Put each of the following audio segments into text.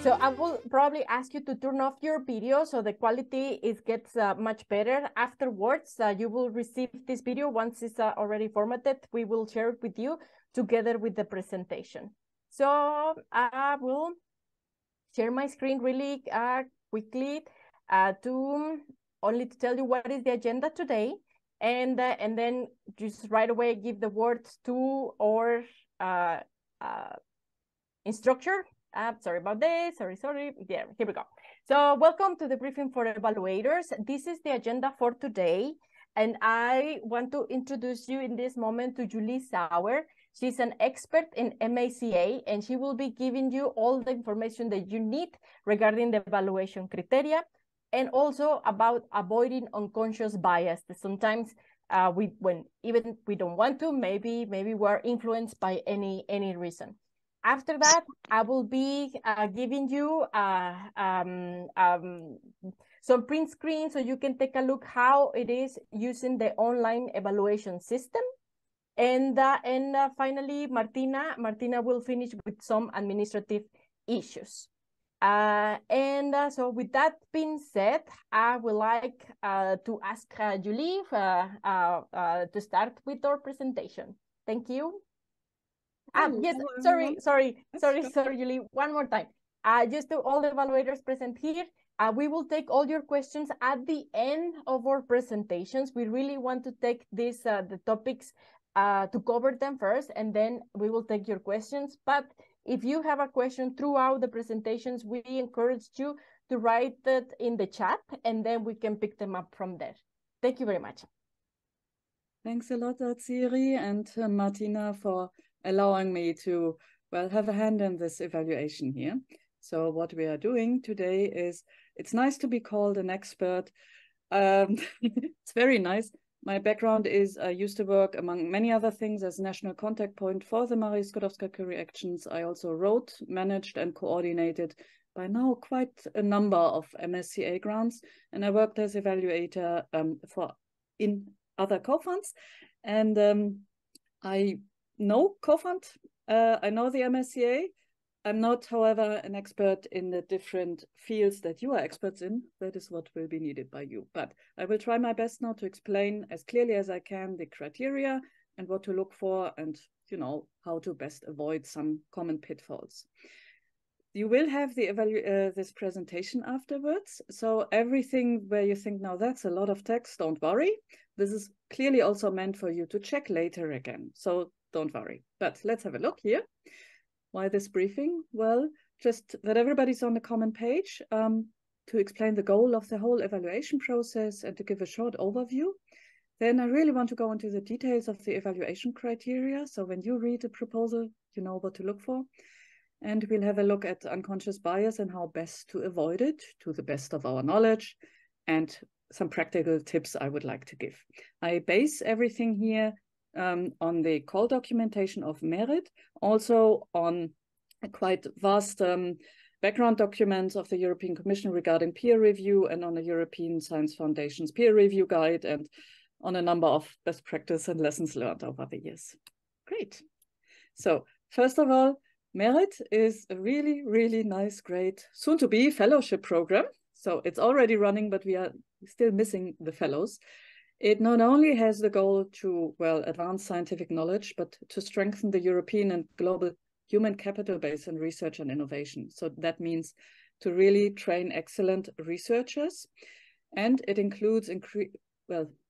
So I will probably ask you to turn off your video so the quality gets much better. Afterwards, you will receive this video once it's already formatted. We will share it with you together with the presentation. So I will share my screen really quickly to tell you what is the agenda today, and then just right away give the words to our instructor. Sorry about this. Sorry. Yeah, here we go. So welcome to the briefing for evaluators. This is the agenda for today. And I want to introduce you in this moment to Julie Sauer. She's an expert in MACA, and she will be giving you all the information that you need regarding the evaluation criteria, and also about avoiding unconscious bias. Sometimes when even we don't want to, maybe we're influenced by any reason. After that, I will be giving you some print screen so you can take a look how it is using the online evaluation system. And finally, Martina will finish with some administrative issues. So with that being said, I would like to ask Julie to start with our presentation. Thank you. Yes, sorry, Julie, one more time. Just to all the evaluators present here, we will take all your questions at the end of our presentations. We really want to take this, the topics to cover them first, and then we will take your questions. But if you have a question throughout the presentations, we encourage you to write it in the chat, and then we can pick them up from there. Thank you very much. Thanks a lot, Tsiri and Martina, for allowing me to, well, have a hand in this evaluation here. So what we are doing today is, it's nice to be called an expert. It's very nice. My background is I used to work, among many other things, as national contact point for the Marie Skłodowska-Curie actions. I also wrote, managed, and coordinated by now quite a number of MSCA grants, and I worked as evaluator in other co-funds, and I know co-fund, I know the MSCA. I'm not, however, an expert in the different fields that you are experts in. That is what will be needed by you. But I will try my best now to explain as clearly as I can the criteria and what to look for, and how to best avoid some common pitfalls. You will have this presentation afterwards. So everything where you think, now that's a lot of text, don't worry. This is clearly also meant for you to check later again. So don't worry. But let's have a look here. Why this briefing? Well, just that everybody's on the common page, to explain the goal of the whole evaluation process and to give a short overview. Then I really want to go into the details of the evaluation criteria. So when you read the proposal, you know what to look for. And we'll have a look at unconscious bias and how best to avoid it to the best of our knowledge, and some practical tips I would like to give. I base everything here on the call documentation of merit, also on a quite vast background documents of the European Commission regarding peer review, and on the European Science Foundation's peer review guide, and on a number of best practice and lessons learned over the years. Great. So first of all, merit is a really, really nice, great, soon-to-be fellowship program. So it's already running, but we are still missing the fellows. It not only has the goal to, well, advance scientific knowledge, but to strengthen the European and global human capital base in research and innovation. So that means to really train excellent researchers. And it includes,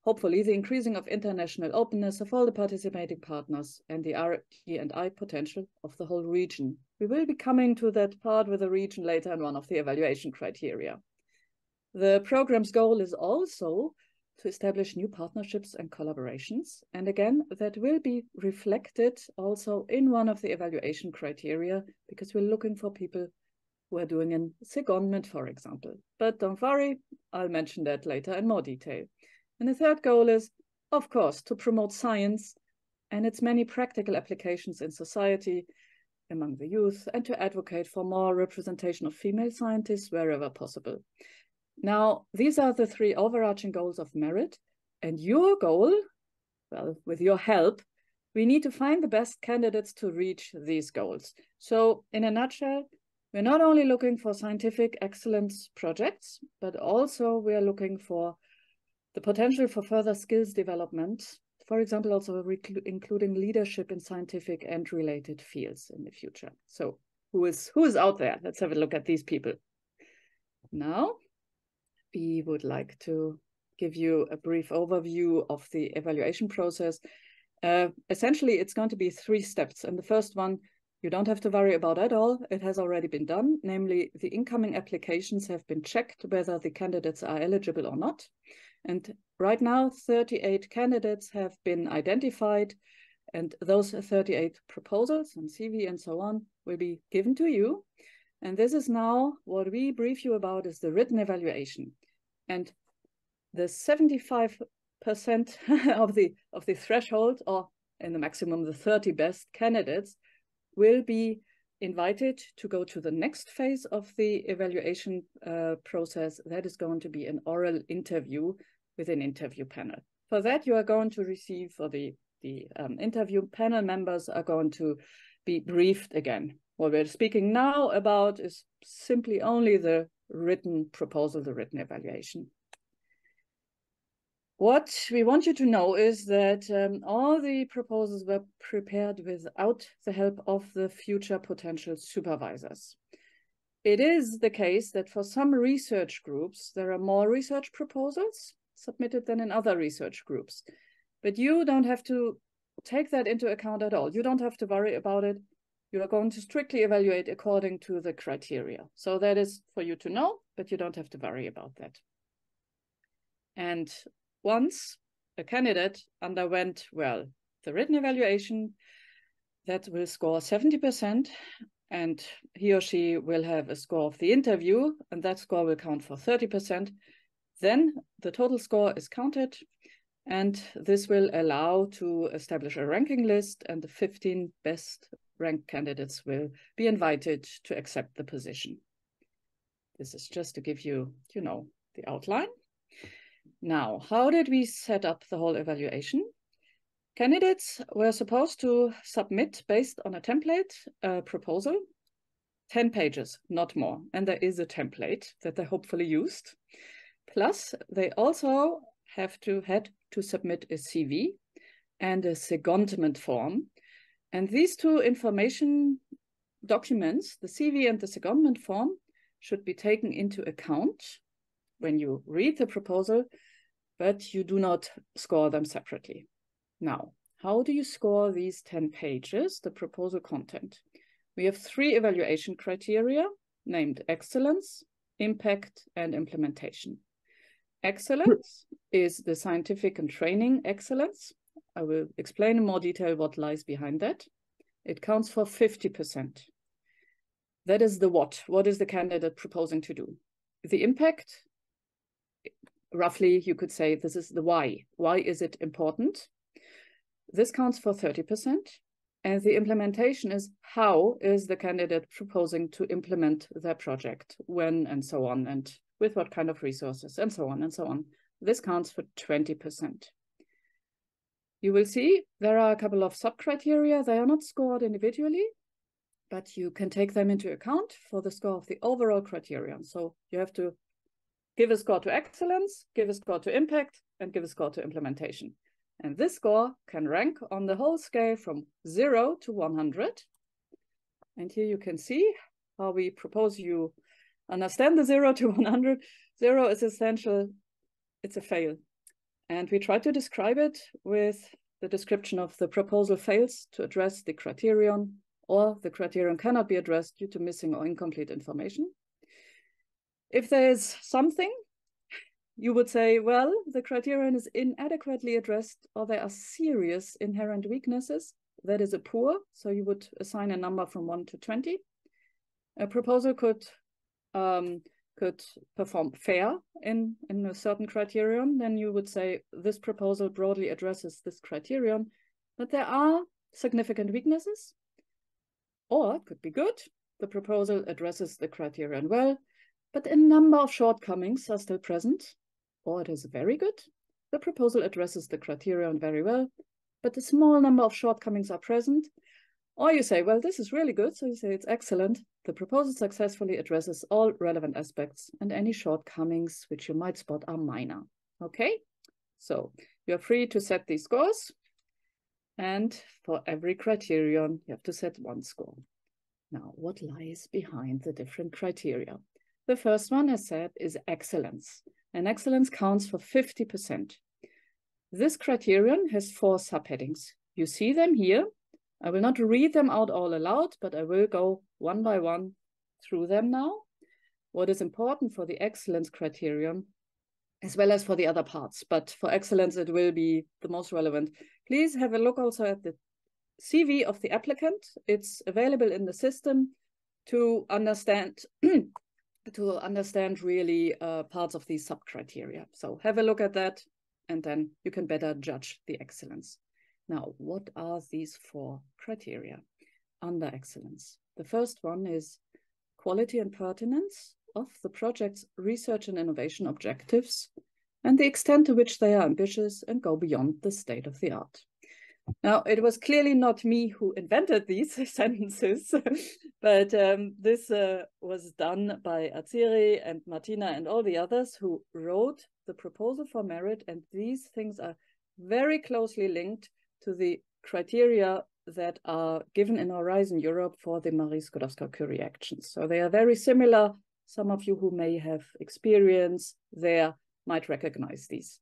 hopefully, the increasing of international openness of all the participating partners and the R&I potential of the whole region. We will be coming to that part with the region later in one of the evaluation criteria. The program's goal is also to establish new partnerships and collaborations. And again, that will be reflected also in one of the evaluation criteria, because we're looking for people who are doing a secondment, for example. But don't worry, I'll mention that later in more detail. And the third goal is, of course, to promote science and its many practical applications in society among the youth, and to advocate for more representation of female scientists wherever possible. Now, these are the three overarching goals of merit, and your goal, well, with your help, we need to find the best candidates to reach these goals. So in a nutshell, We're not only looking for scientific excellence projects, but also we are looking for the potential for further skills development, for example, also including leadership in scientific and related fields in the future. So who is out there? Let's have a look at these people. Now, we would like to give you a brief overview of the evaluation process. Essentially, it's going to be 3 steps. And the first one, you don't have to worry about at all. It has already been done. Namely, the incoming applications have been checked whether the candidates are eligible or not. And right now, 38 candidates have been identified. And those 38 proposals and CV and so on will be given to you. And this is now what we brief you about is the written evaluation. And the 75% of the threshold, or in the maximum the 30 best candidates, will be invited to go to the next phase of the evaluation process. That is going to be an oral interview with an interview panel. For that, you are going to receive, or the interview panel members are going to be briefed again. What we're speaking now about is simply only the written proposal, the written evaluation. What we want you to know is that all the proposals were prepared without the help of the future potential supervisors. It is the case that for some research groups, there are more research proposals submitted than in other research groups. But you don't have to take that into account at all. You don't have to worry about it. You are going to strictly evaluate according to the criteria. So that is for you to know, but you don't have to worry about that. And once a candidate underwent, well, the written evaluation, that will score 70%, and he or she will have a score of the interview, and that score will count for 30%. Then the total score is counted, and this will allow to establish a ranking list, and the 15 best ranked candidates will be invited to accept the position. This is just to give you, the outline. Now, how did we set up the whole evaluation? Candidates were supposed to submit, based on a template, a proposal, 10 pages, not more. And there is a template that they hopefully used. Plus, they also had to submit a CV and a secondment form. And these 2 information documents, the CV and the secondment form, should be taken into account when you read the proposal, but you do not score them separately. Now, how do you score these 10 pages, the proposal content? We have 3 evaluation criteria named excellence, impact, and implementation. Excellence is the scientific and training excellence. I will explain in more detail what lies behind that. It counts for 50%. That is the what. What is the candidate proposing to do? The impact, roughly you could say this is the why. Why is it important? This counts for 30%. And the implementation is how is the candidate proposing to implement their project, when and so on, and with what kind of resources, and so on and so on. This counts for 20%. You will see there are a couple of sub-criteria. They are not scored individually, but you can take them into account for the score of the overall criterion. So you have to give a score to excellence, give a score to impact, and give a score to implementation. And this score can rank on the whole scale from 0 to 100. And here you can see how we propose you understand the 0 to 100. 0 is essential, it's a fail. And we try to describe it with the description of the proposal fails to address the criterion, or the criterion cannot be addressed due to missing or incomplete information. If there is something, you would say, well, the criterion is inadequately addressed, or there are serious inherent weaknesses. That is a poor, so you would assign a number from 1 to 20. A proposal could perform fair in a certain criterion. Then you would say this proposal broadly addresses this criterion, but there are significant weaknesses. Or it could be good. The proposal addresses the criterion well, but a number of shortcomings are still present. Or it is very good. The proposal addresses the criterion very well, but a small number of shortcomings are present. Or you say, well, this is really good. So you say it's excellent. The proposal successfully addresses all relevant aspects and any shortcomings which you might spot are minor. Okay, so you're free to set these scores. And for every criterion, you have to set one score. Now, what lies behind the different criteria? The first one, as said, is excellence. And excellence counts for 50%. This criterion has 4 subheadings. You see them here. I will not read them out all aloud, but I will go one by one through them now. What is important for the excellence criterion, as well as for the other parts, but for excellence, it will be the most relevant. Please have a look also at the CV of the applicant. It's available in the system to understand really parts of these sub-criteria. So have a look at that, and then you can better judge the excellence. Now, what are these 4 criteria under excellence? The first one is quality and pertinence of the project's research and innovation objectives and the extent to which they are ambitious and go beyond the state of the art. Now, it was clearly not me who invented these sentences, but this was done by Aziri and Martina and all the others who wrote the proposal for merit, and these things are very closely linked to the criteria that are given in Horizon Europe for the Marie Skłodowska-Curie actions. So they are very similar. Some of you who may have experience there might recognize these.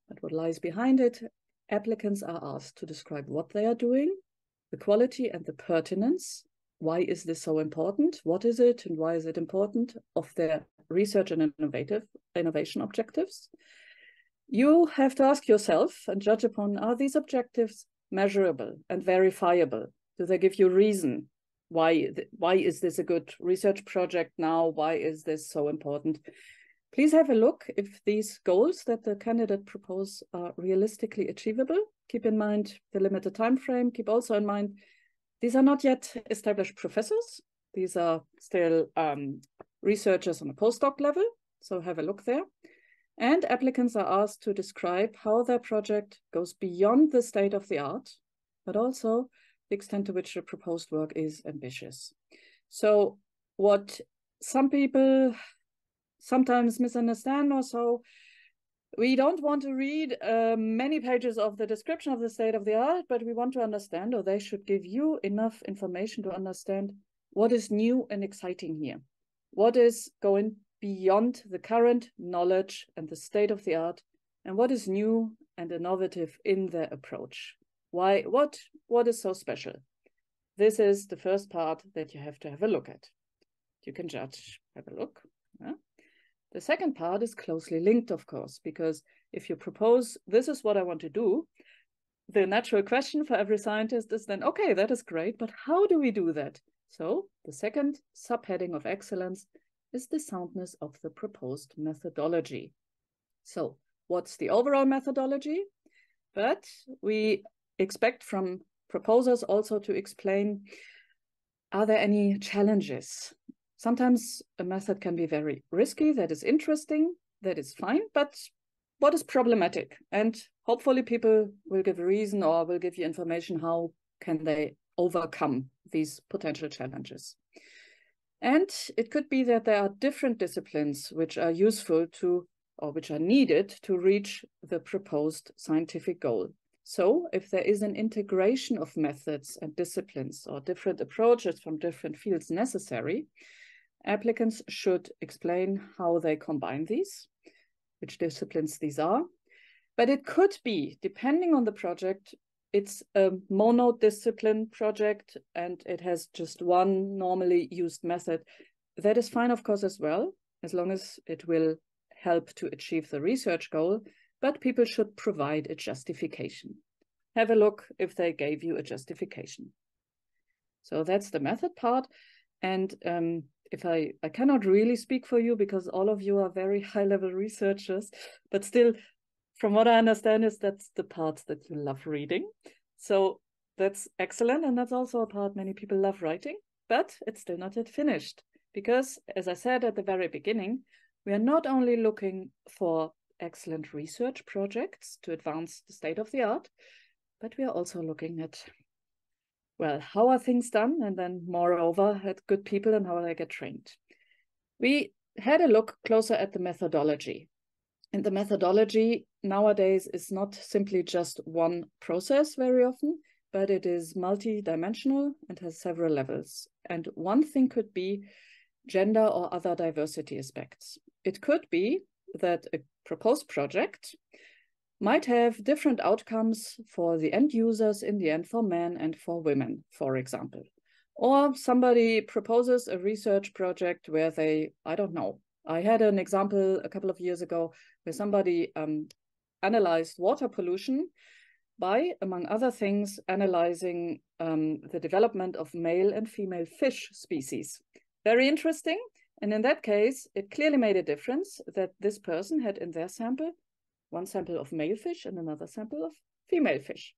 But what lies behind it? Applicants are asked to describe what they are doing, the quality and the pertinence. Why is this so important? What is it and why is it important of their research and innovation objectives? You have to ask yourself and judge upon, are these objectives measurable and verifiable? Do they give you reason? Why is this a good research project now? Why is this so important? Please have a look if these goals that the candidate propose are realistically achievable. Keep in mind the limited time frame. Keep also in mind, these are not yet established professors. These are still researchers on a postdoc level. So have a look there. And applicants are asked to describe how their project goes beyond the state of the art, but also the extent to which the proposed work is ambitious. So what some people sometimes misunderstand or so, we don't want to read many pages of the description of the state of the art, but we want to understand, or they should give you enough information to understand what is new and exciting here. What is going beyond the current knowledge and the state of the art, and what is new and innovative in their approach. Why? What is so special? This is the first part that you have to have a look at. You can judge, have a look. Yeah? The second part is closely linked, of course, because if you propose, this is what I want to do, the natural question for every scientist is then, okay, that is great, but how do we do that? So the second subheading of excellence is the soundness of the proposed methodology. So what's the overall methodology? But we expect from proposers also to explain, are there any challenges? Sometimes a method can be very risky, that is interesting, that is fine, but what is problematic? And hopefully people will give a reason or will give you information how can they overcome these potential challenges. And it could be that there are different disciplines which are useful to, or which are needed to reach the proposed scientific goal. So if there is an integration of methods and disciplines or different approaches from different fields necessary, applicants should explain how they combine these, which disciplines these are. But it could be, depending on the project, it's a monodiscipline project and it has just one normally used method. That is fine, of course, as well, as long as it will help to achieve the research goal, but people should provide a justification. Have a look if they gave you a justification. So that's the method part. And if I cannot really speak for you because all of you are very high-level researchers, but still, from what I understand is that's the part that you love reading. So that's excellent. And that's also a part many people love writing, but it's still not yet finished. Because as I said at the very beginning, we are not only looking for excellent research projects to advance the state of the art, but we are also looking at well, how are things done? And then moreover, at good people and how they get trained. We had a look closer at the methodology. And the methodology nowadays is not simply just one process very often, but it is multi-dimensional and has several levels. And one thing could be gender or other diversity aspects. It could be that a proposed project might have different outcomes for the end users in the end, for men and for women, for example. Or somebody proposes a research project where they, I don't know, I had an example a couple of years ago where somebody analyzed water pollution by, among other things, analyzing the development of male and female fish species. Very interesting. And in that case, it clearly made a difference that this person had in their sample one sample of male fish and another sample of female fish.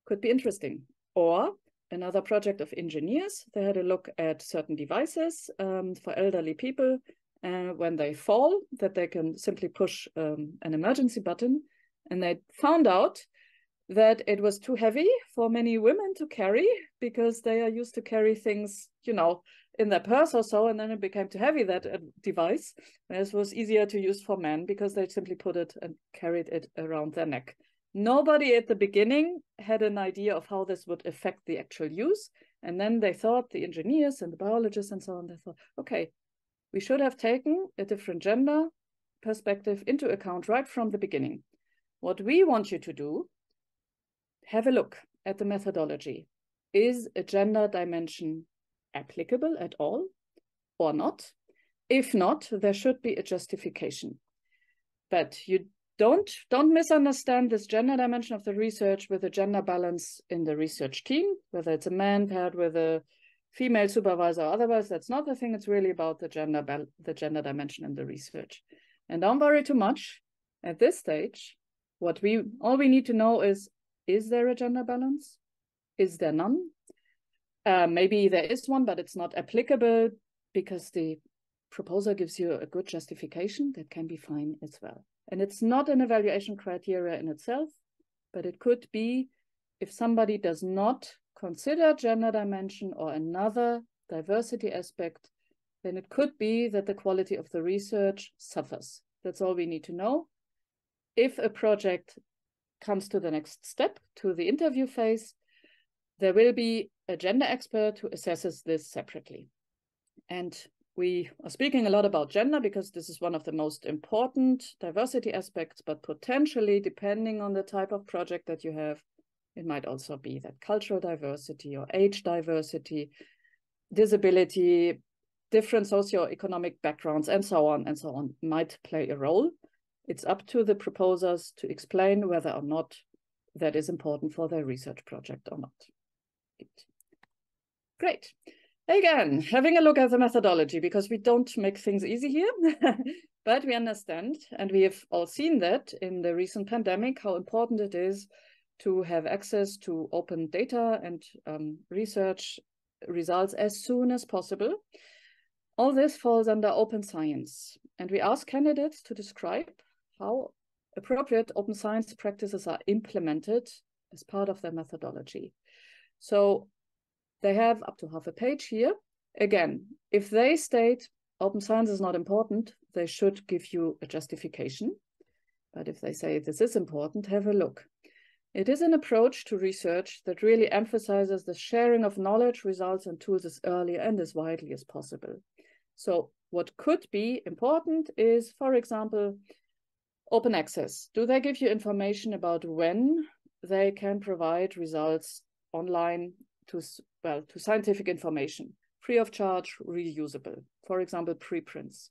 Could be interesting. Or another project of engineers, they had a look at certain devices for elderly people when they fall, that they can simply push an emergency button. And they found out that it was too heavy for many women to carry because they are used to carry things, you know, in their purse or so, and then it became too heavy, that device. Whereas it was easier to use for men because they simply put it and carried it around their neck. Nobody at the beginning had an idea of how this would affect the actual use. And then they thought, the engineers and the biologists and so on, they thought, okay, we should have taken a different gender perspective into account right from the beginning. What we want you to do, have a look at the methodology. Is a gender dimension applicable at all or not? If not, there should be a justification. But you don't misunderstand this gender dimension of the research with a gender balance in the research team, whether it's a man paired with a female supervisor or otherwise. That's not the thing. It's really about the gender dimension in the research. And don't worry too much. At this stage, all we need to know is there a gender balance? Is there none? Maybe there is one, but it's not applicable because the proposer gives you a good justification. That can be fine as well. And it's not an evaluation criteria in itself, but it could be if somebody does not consider gender dimension or another diversity aspect, then it could be that the quality of the research suffers. That's all we need to know. If a project comes to the next step, to the interview phase, there will be a gender expert who assesses this separately. And we are speaking a lot about gender because this is one of the most important diversity aspects, but potentially, depending on the type of project that you have, it might also be that cultural diversity or age diversity, disability, different socioeconomic backgrounds, and so on might play a role. It's up to the proposers to explain whether or not that is important for their research project or not. Great. Again, having a look at the methodology, because we don't make things easy here, but we understand, and we have all seen that in the recent pandemic, how important it is to have access to open data and research results as soon as possible. All this falls under open science, and we ask candidates to describe how appropriate open science practices are implemented as part of their methodology. So they have up to half a page here. Again, if they state open science is not important, they should give you a justification. But if they say this is important, have a look. It is an approach to research that really emphasizes the sharing of knowledge, results, and tools as early and as widely as possible. So what could be important is, for example, open access. Do they give you information about when they can provide results online to scientific information, free of charge, reusable? For example, preprints,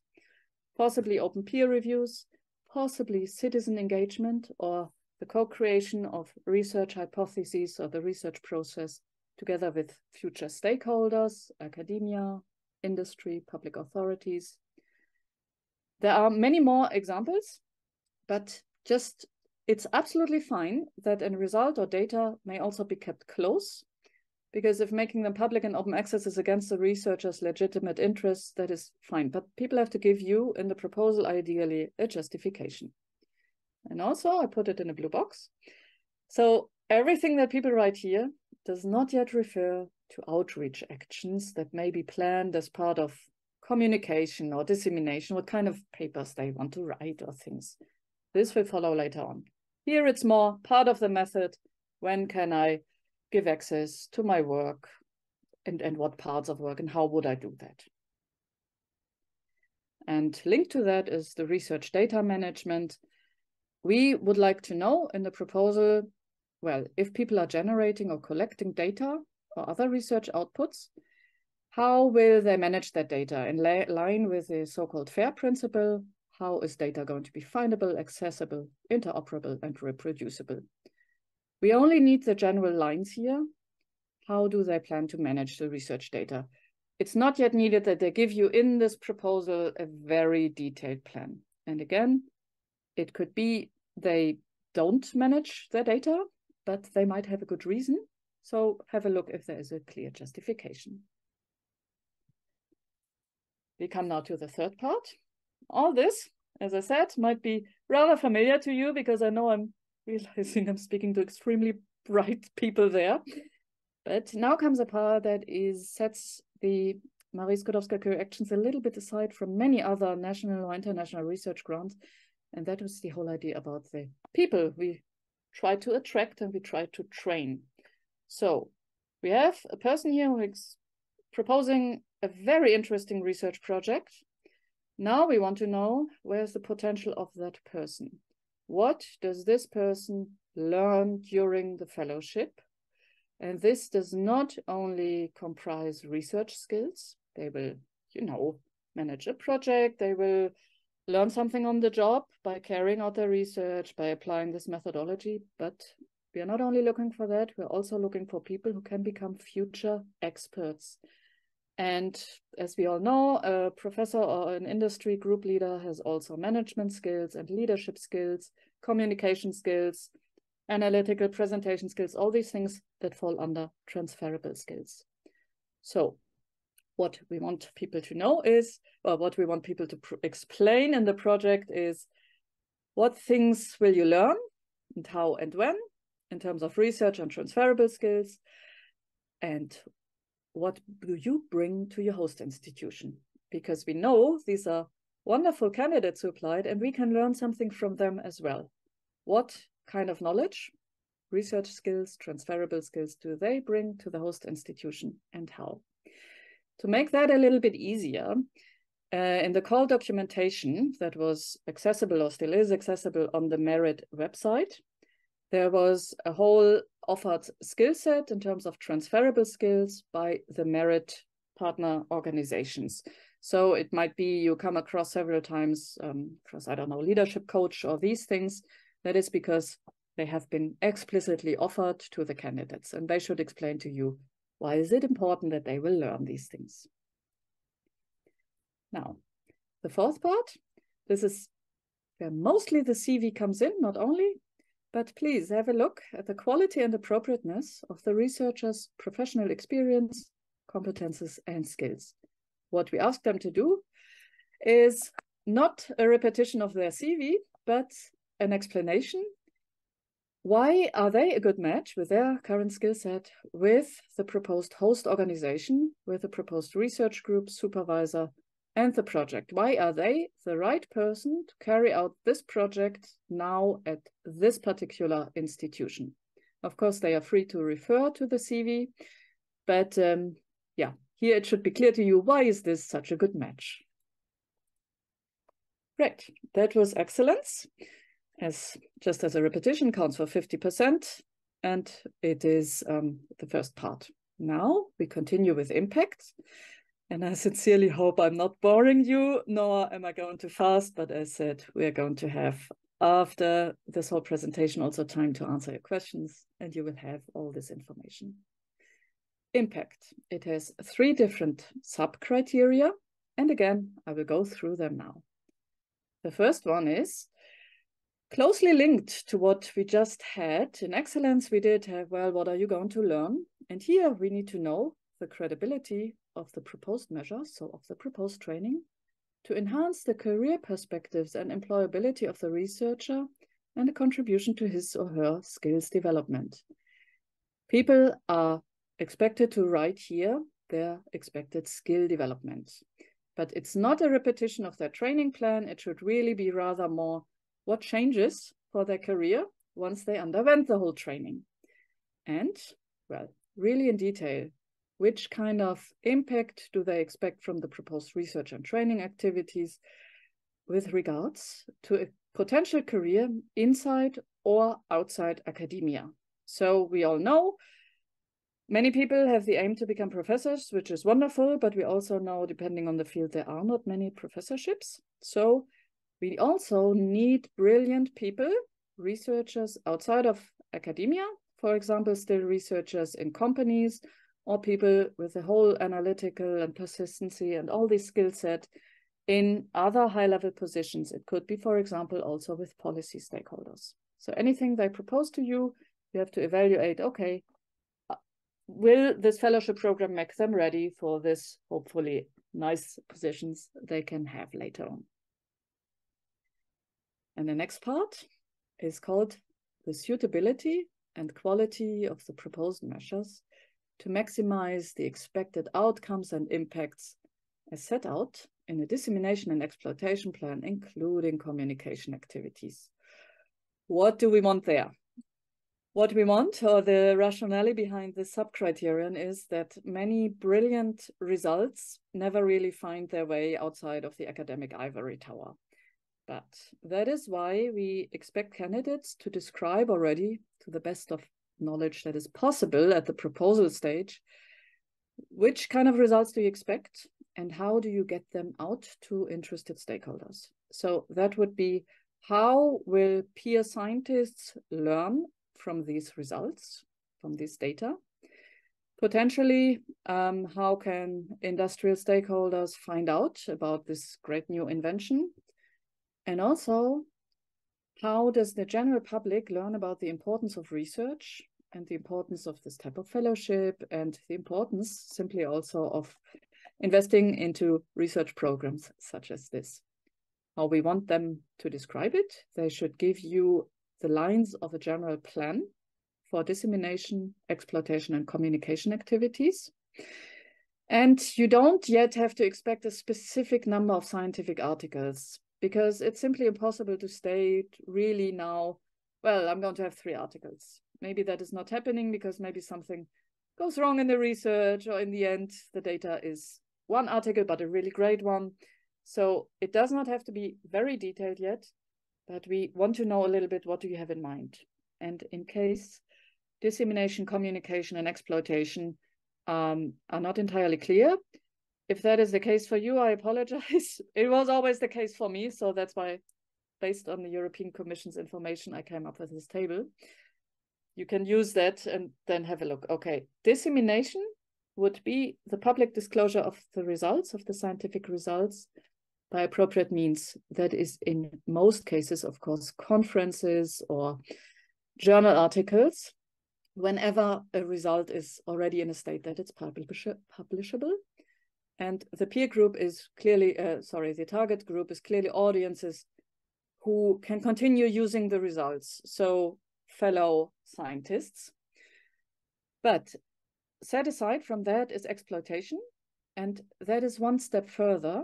possibly open peer reviews, possibly citizen engagement or the co-creation of research hypotheses or the research process together with future stakeholders, academia, industry, public authorities. There are many more examples, but it's absolutely fine that a result or data may also be kept close, because if making them public and open access is against the researcher's legitimate interests, that is fine. But people have to give you in the proposal, ideally, a justification. And also, I put it in a blue box. So everything that people write here does not yet refer to outreach actions that may be planned as part of communication or dissemination, what kind of papers they want to write or things. This will follow later on. Here it's more part of the method. When can I give access to my work and what parts of work and how would I do that? And linked to that is the research data management. We would like to know in the proposal, well, if people are generating or collecting data or other research outputs, how will they manage that data in line with the so-called FAIR principle? How is data going to be findable, accessible, interoperable, and reproducible? We only need the general lines here. How do they plan to manage the research data? It's not yet needed that they give you in this proposal a very detailed plan. And again, it could be they don't manage their data, but they might have a good reason. So have a look if there is a clear justification. We come now to the third part. All this, as I said, might be rather familiar to you because I know I'm realizing I'm speaking to extremely bright people there. But now comes a part that sets the Marie Skłodowska-Curie actions a little bit aside from many other national or international research grants. And that was the whole idea about the people we try to attract and we try to train. So we have a person here who is proposing a very interesting research project. Now we want to know where's the potential of that person. What does this person learn during the fellowship? And this does not only comprise research skills. They will, manage a project. They will learn something on the job by carrying out their research, by applying this methodology. But we are not only looking for that, we're also looking for people who can become future experts. And as we all know, a professor or an industry group leader has also management skills and leadership skills, communication skills, analytical presentation skills, all these things that fall under transferable skills. So what we want people to know is, or what we want people to explain in the project is, what things will you learn and how and when in terms of research and transferable skills, and what do you bring to your host institution? Because we know these are wonderful candidates who applied and we can learn something from them as well. What kind of knowledge, research skills, transferable skills do they bring to the host institution and how? To make that a little bit easier, in the call documentation that was accessible or still is accessible on the Merit website, there was a whole offered skill set in terms of transferable skills by the Merit partner organizations. So it might be you come across several times, across, I don't know, leadership coach or these things. That is because they have been explicitly offered to the candidates and they should explain to you why is it important that they will learn these things. Now, the fourth part, this is where mostly the CV comes in, not only, but please have a look at the quality and appropriateness of the researcher's professional experience, competences, and skills. What we ask them to do is not a repetition of their CV, but an explanation. Why are they a good match with their current skill set, with the proposed host organization, with the proposed research group, supervisor, and the project? Why are they the right person to carry out this project now at this particular institution? Of course, they are free to refer to the CV, but yeah, here it should be clear to you, why is this such a good match? Great, that was excellence. Just as a repetition, counts for 50%, and it is the first part. Now we continue with impact. And I sincerely hope I'm not boring you, nor am I going too fast, but as said, we are going to have, after this whole presentation, also time to answer your questions, and you will have all this information. Impact. It has 3 different sub-criteria, and again, I will go through them now. The first one is closely linked to what we just had. In excellence, we did have, well, what are you going to learn? And here we need to know the credibility of the proposed measures, so of the proposed training, to enhance the career perspectives and employability of the researcher and a contribution to his or her skills development. People are expected to write here their expected skill development. But it's not a repetition of their training plan. It should really be rather more what changes for their career once they underwent the whole training. And, well, really in detail, which kind of impact do they expect from the proposed research and training activities with regards to a potential career inside or outside academia? So we all know many people have the aim to become professors, which is wonderful, but we also know, depending on the field, there are not many professorships. So we also need brilliant people, researchers outside of academia, for example, still researchers in companies, or people with a whole analytical and persistency and all these skill set in other high-level positions. It could be, for example, also with policy stakeholders. So anything they propose to you, you have to evaluate, okay, will this fellowship program make them ready for this, hopefully, nice positions they can have later on? And the next part is called the suitability and quality of the proposed measures to maximize the expected outcomes and impacts as set out in the dissemination and exploitation plan, including communication activities. What do we want there? What we want, or the rationale behind this sub-criterion, is that many brilliant results never really find their way outside of the academic ivory tower. But that is why we expect candidates to describe already, to the best of knowledge that is possible at the proposal stage, which kind of results do you expect and how do you get them out to interested stakeholders? So that would be, how will peer scientists learn from these results, from this data? Potentially, how can industrial stakeholders find out about this great new invention? And also, how does the general public learn about the importance of research and the importance of this type of fellowship and the importance simply also of investing into research programs such as this? How we want them to describe it? They should give you the lines of a general plan for dissemination, exploitation, and communication activities. And you don't yet have to expect a specific number of scientific articles, because it's simply impossible to state really now, well, I'm going to have 3 articles. Maybe that is not happening because maybe something goes wrong in the research, or in the end, the data is 1 article, but a really great one. So it does not have to be very detailed yet, but we want to know a little bit, what do you have in mind? And in case dissemination, communication, and exploitation are not entirely clear, if that is the case for you, I apologize. It was always the case for me, so that's why, based on the European Commission's information, I came up with this table. You can use that and then have a look. Okay, dissemination would be the public disclosure of the results, of the scientific results, by appropriate means. That is, in most cases, of course, conferences or journal articles, whenever a result is already in a state that it's publishable. And the peer group is clearly, the target group is clearly audiences who can continue using the results, so fellow scientists. But set aside from that is exploitation, and that is one step further.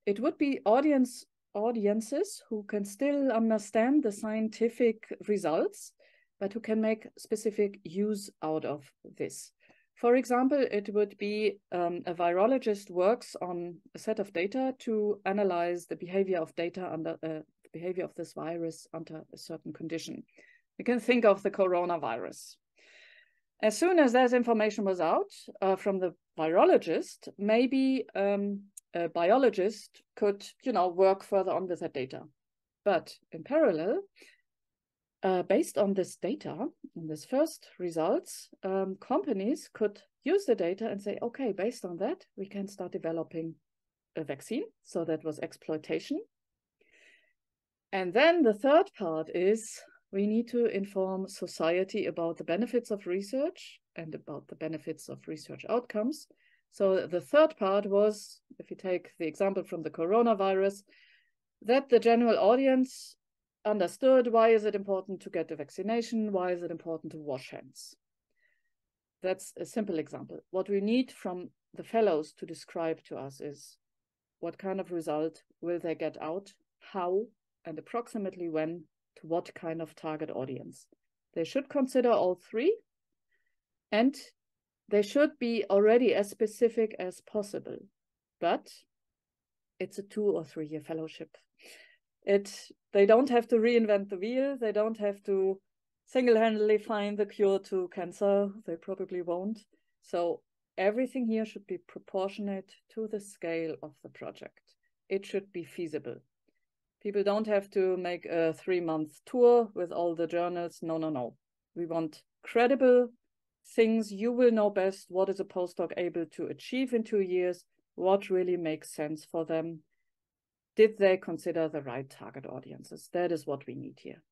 It would be audiences who can still understand the scientific results, but who can make specific use out of this. For example, it would be a virologist works on a set of data to analyze the behavior of data under the behavior of this virus under a certain condition. You can think of the coronavirus. As soon as that information was out from the virologist, maybe a biologist could, work further on with that data. But in parallel, based on this data, on this first results, companies could use the data and say, okay, based on that, we can start developing a vaccine. So that was exploitation. And then the third part is, we need to inform society about the benefits of research and about the benefits of research outcomes. So the third part was, if you take the example from the coronavirus, that the general audience understood. Why is it important to get the vaccination? Why is it important to wash hands? That's a simple example. What we need from the fellows to describe to us is what kind of result will they get out, how, and approximately when, to what kind of target audience. They should consider all three, and they should be already as specific as possible. But it's a 2 or 3 year fellowship. They don't have to reinvent the wheel. They don't have to single-handedly find the cure to cancer. They probably won't. So everything here should be proportionate to the scale of the project. It should be feasible. People don't have to make a 3-month tour with all the journals. No, no, no. We want credible things. You will know best what is a postdoc able to achieve in 2 years, what really makes sense for them. Did they consider the right target audiences? That is what we need here.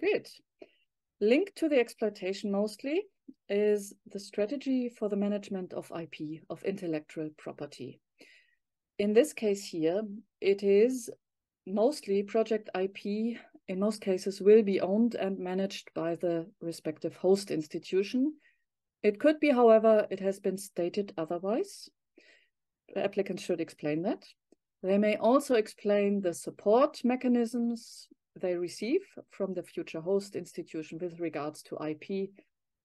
Good. Linked to the exploitation mostly is the strategy for the management of IP, of intellectual property. In this case here, it is mostly project IP, in most cases, will be owned and managed by the respective host institution. It could be, however, it has been stated otherwise. The applicants should explain that. They may also explain the support mechanisms they receive from the future host institution with regards to IP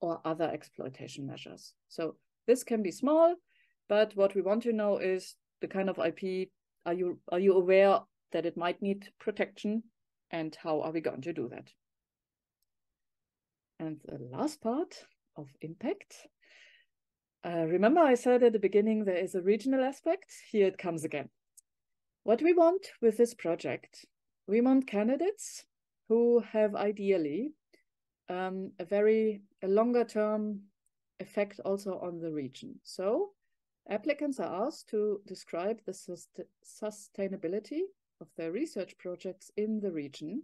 or other exploitation measures. So this can be small, but what we want to know is the kind of IP, are you aware that it might need protection, and how are we going to do that? And the last part of impact. Remember I said at the beginning there is a regional aspect. Here it comes again. What we want with this project, we want candidates who have ideally a longer term effect also on the region. So applicants are asked to describe the sustainability of their research projects in the region.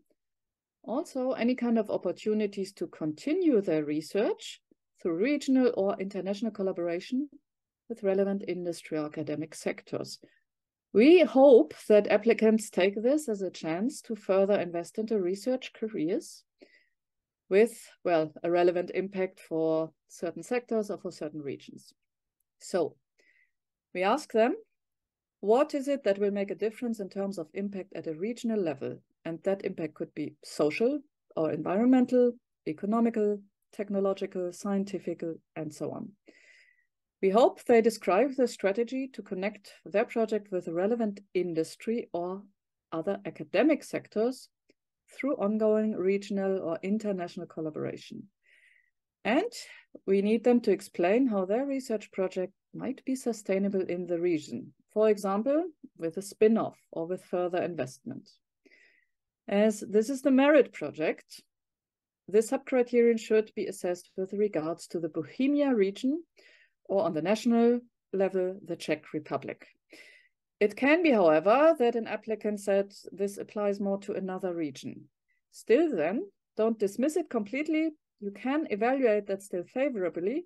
Also, any kind of opportunities to continue their research through regional or international collaboration with relevant industry or academic sectors. We hope that applicants take this as a chance to further invest into research careers with, well, a relevant impact for certain sectors or for certain regions. So we ask them, what is it that will make a difference in terms of impact at a regional level? And that impact could be social or environmental, economical, technological, scientific, and so on. We hope they describe the strategy to connect their project with a relevant industry or other academic sectors through ongoing regional or international collaboration. And we need them to explain how their research project might be sustainable in the region, for example, with a spin-off or with further investment. As this is the merit project, this sub-criterion should be assessed with regards to the Bohemia region or on the national level, the Czech Republic. It can be, however, that an applicant said this applies more to another region. Still then, don't dismiss it completely. You can evaluate that still favorably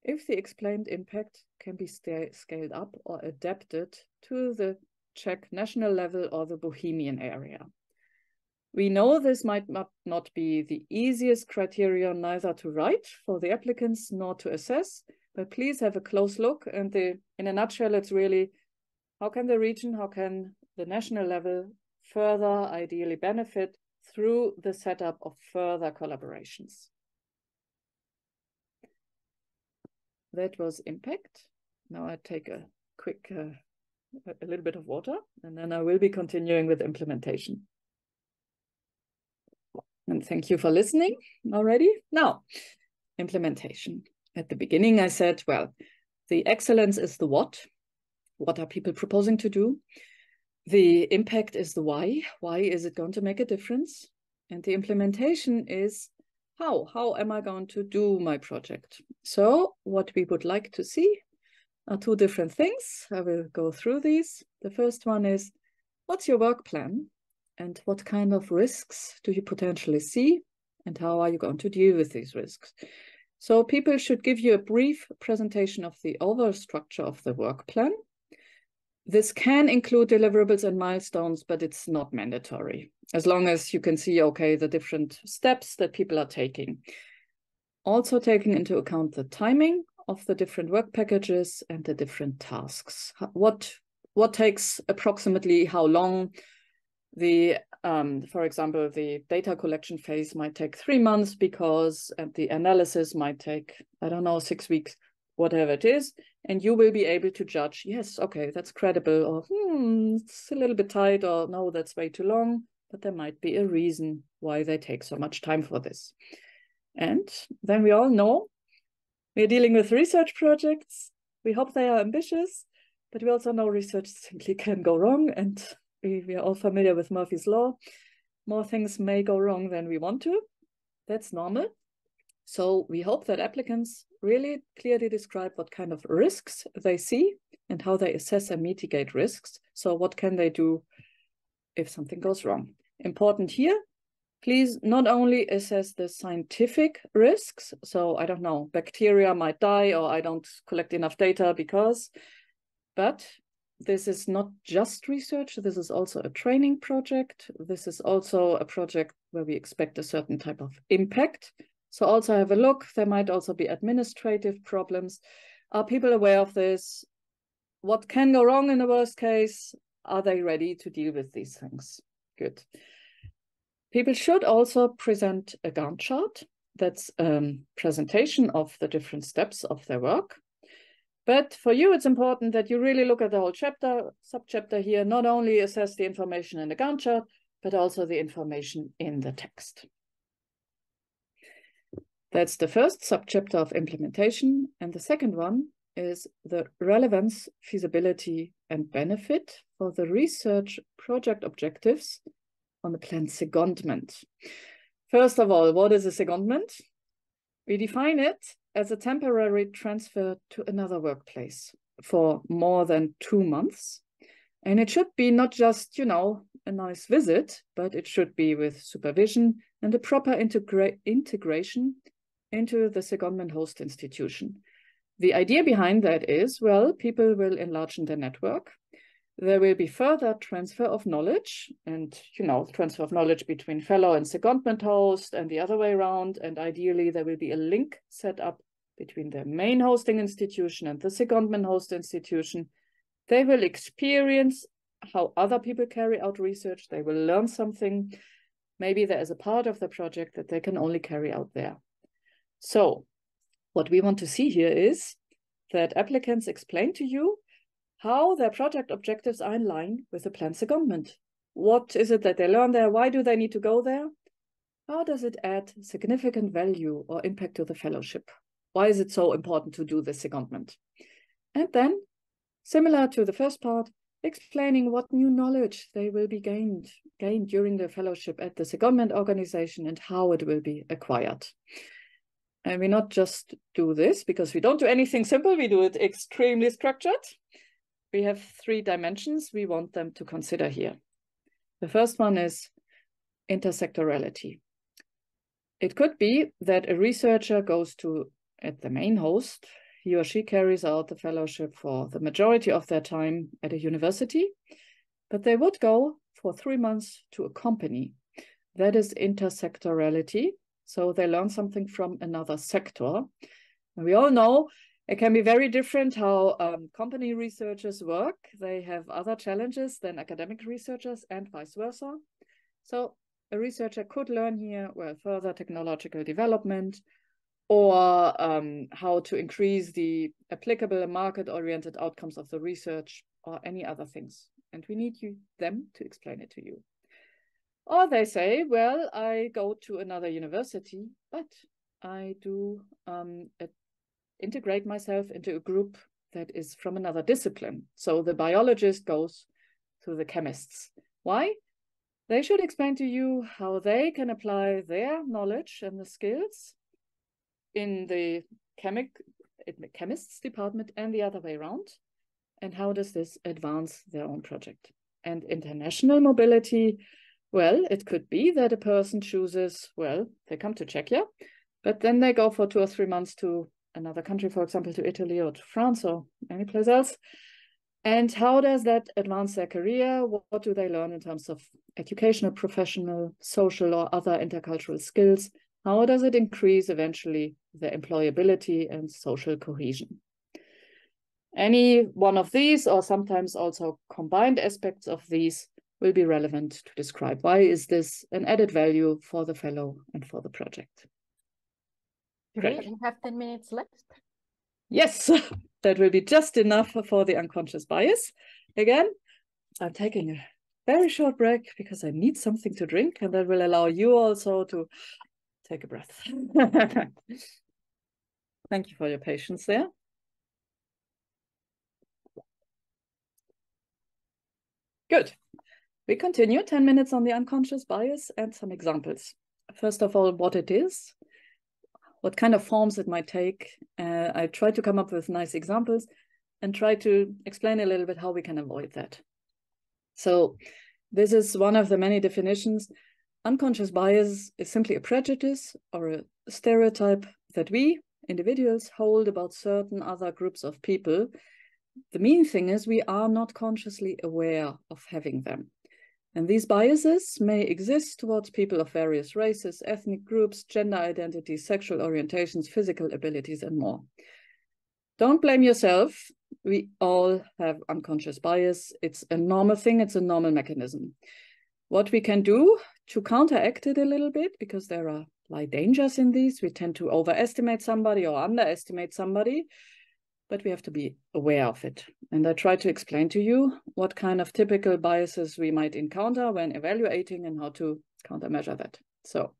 if the explained impact can be scaled up or adapted to the Czech national level or the Bohemian area. We know this might not be the easiest criterion neither to write for the applicants nor to assess, but please have a close look. And in a nutshell, it's really how can the region, how can the national level further ideally benefit through the setup of further collaborations. That was impact. Now I take a quick, a little bit of water, and then I will be continuing with implementation. And thank you for listening already. Now, implementation. At the beginning, I said, well, the excellence is the what. What are people proposing to do? The impact is the why. Why is it going to make a difference? And the implementation is how. How am I going to do my project? So what we would like to see are 2 different things. I will go through these. The first one is, what's your work plan? And what kind of risks do you potentially see? And how are you going to deal with these risks? So people should give you a brief presentation of the overall structure of the work plan. This can include deliverables and milestones, but it's not mandatory, as long as you can see, okay, the different steps that people are taking. Also taking into account the timing of the different work packages and the different tasks. What takes approximately how long? For example, the data collection phase might take 3 months because the analysis might take, I don't know, 6 weeks, whatever it is. And you will be able to judge, yes, okay, that's credible, or it's a little bit tight, or no, that's way too long. But there might be a reason why they take so much time for this. And then we all know we're dealing with research projects. We hope they are ambitious, but we also know research simply can go wrong. And we are all familiar with Murphy's Law. More things may go wrong than we want to. That's normal. So we hope that applicants really clearly describe what kind of risks they see and how they assess and mitigate risks. So what can they do if something goes wrong? Important here, please not only assess the scientific risks. So I don't know, bacteria might die, or I don't collect enough data because, but this is not just research. This is also a training project. This is also a project where we expect a certain type of impact. So also have a look. There might also be administrative problems. Are people aware of this? What can go wrong in the worst case? Are they ready to deal with these things? Good. People should also present a Gantt chart. That's a presentation of the different steps of their work. But for you, it's important that you really look at the whole chapter, subchapter here, not only assess the information in the Gantt chart, but also the information in the text. That's the first subchapter of implementation. And the second one is the relevance, feasibility, and benefit for the research project objectives on the planned secondment. First of all, what is a secondment? We define it as a temporary transfer to another workplace for more than 2 months. And it should be not just, a nice visit, but it should be with supervision and a proper integration into the secondment host institution. The idea behind that is, well, people will enlarge their network. There will be further transfer of knowledge and, transfer of knowledge between fellow and secondment host and the other way around. And ideally, there will be a link set up between the main hosting institution and the secondment host institution. They will experience how other people carry out research. They will learn something. Maybe there is a part of the project that they can only carry out there. So what we want to see here is that applicants explain to you how their project objectives are in line with the planned secondment. What is it that they learn there? Why do they need to go there? How does it add significant value or impact to the fellowship? Why is it so important to do the secondment? And then, similar to the first part, explaining what new knowledge they will be gained during the fellowship at the secondment organization and how it will be acquired. And we not just do this because we don't do anything simple, we do it extremely structured. We have 3 dimensions we want them to consider here. The first one is intersectorality. It could be that a researcher goes at the main host, he or she carries out the fellowship for the majority of their time at a university, but they would go for 3 months to a company. That is intersectorality. So they learn something from another sector. And we all know it can be very different how company researchers work. They have other challenges than academic researchers and vice versa. So a researcher could learn here, well, further technological development or how to increase the applicable market-oriented outcomes of the research or any other things. And we need them to explain it to you. Or they say, well, I go to another university, but I do integrate myself into a group that is from another discipline. So the biologist goes to the chemists. Why? They should explain to you how they can apply their knowledge and the skills in the chemists department and the other way around. And how does this advance their own project? And international mobility, well, it could be that a person chooses, well, they come to Czechia, but then they go for 2 or 3 months to another country, for example, to Italy or to France or any place else. And how does that advance their career? What do they learn in terms of educational, professional, social, or other intercultural skills? How does it increase eventually their employability and social cohesion? Any one of these, or sometimes also combined aspects of these, will be relevant to describe why is this an added value for the fellow and for the project. Great. We have 10 minutes left. Yes, that will be just enough for the unconscious bias. Again, I'm taking a very short break because I need something to drink, and that will allow you also to take a breath. Thank you for your patience there. Good. We continue 10 minutes on the unconscious bias and some examples. First of all, what it is, what kind of forms it might take. I try to come up with nice examples and try to explain a little bit how we can avoid that. So this is one of the many definitions. Unconscious bias is simply a prejudice or a stereotype that we, individuals, hold about certain other groups of people. The main thing is we are not consciously aware of having them. And these biases may exist towards people of various races, ethnic groups, gender identities, sexual orientations, physical abilities, and more. Don't blame yourself. We all have unconscious bias. It's a normal thing. It's a normal mechanism. What we can do to counteract it a little bit, because there are dangers in these. We tend to overestimate somebody or underestimate somebody, but we have to be aware of it. And I try to explain to you what kind of typical biases we might encounter when evaluating and how to countermeasure that. So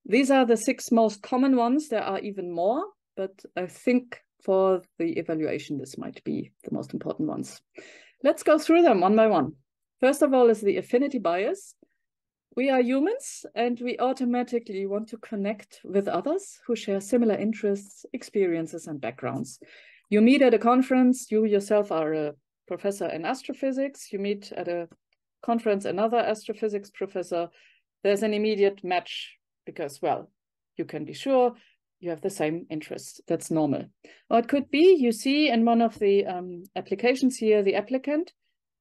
these are the 6 most common ones. There are even more, but I think for the evaluation, this might be the most important ones. Let's go through them one by one. First of all is the affinity bias. We are humans and we automatically want to connect with others who share similar interests, experiences, and backgrounds. You meet at a conference, you yourself are a professor in astrophysics, you meet at a conference another astrophysics professor, there's an immediate match because, well, you can be sure you have the same interests. That's normal. Or it could be, you see in one of the applications here, the applicant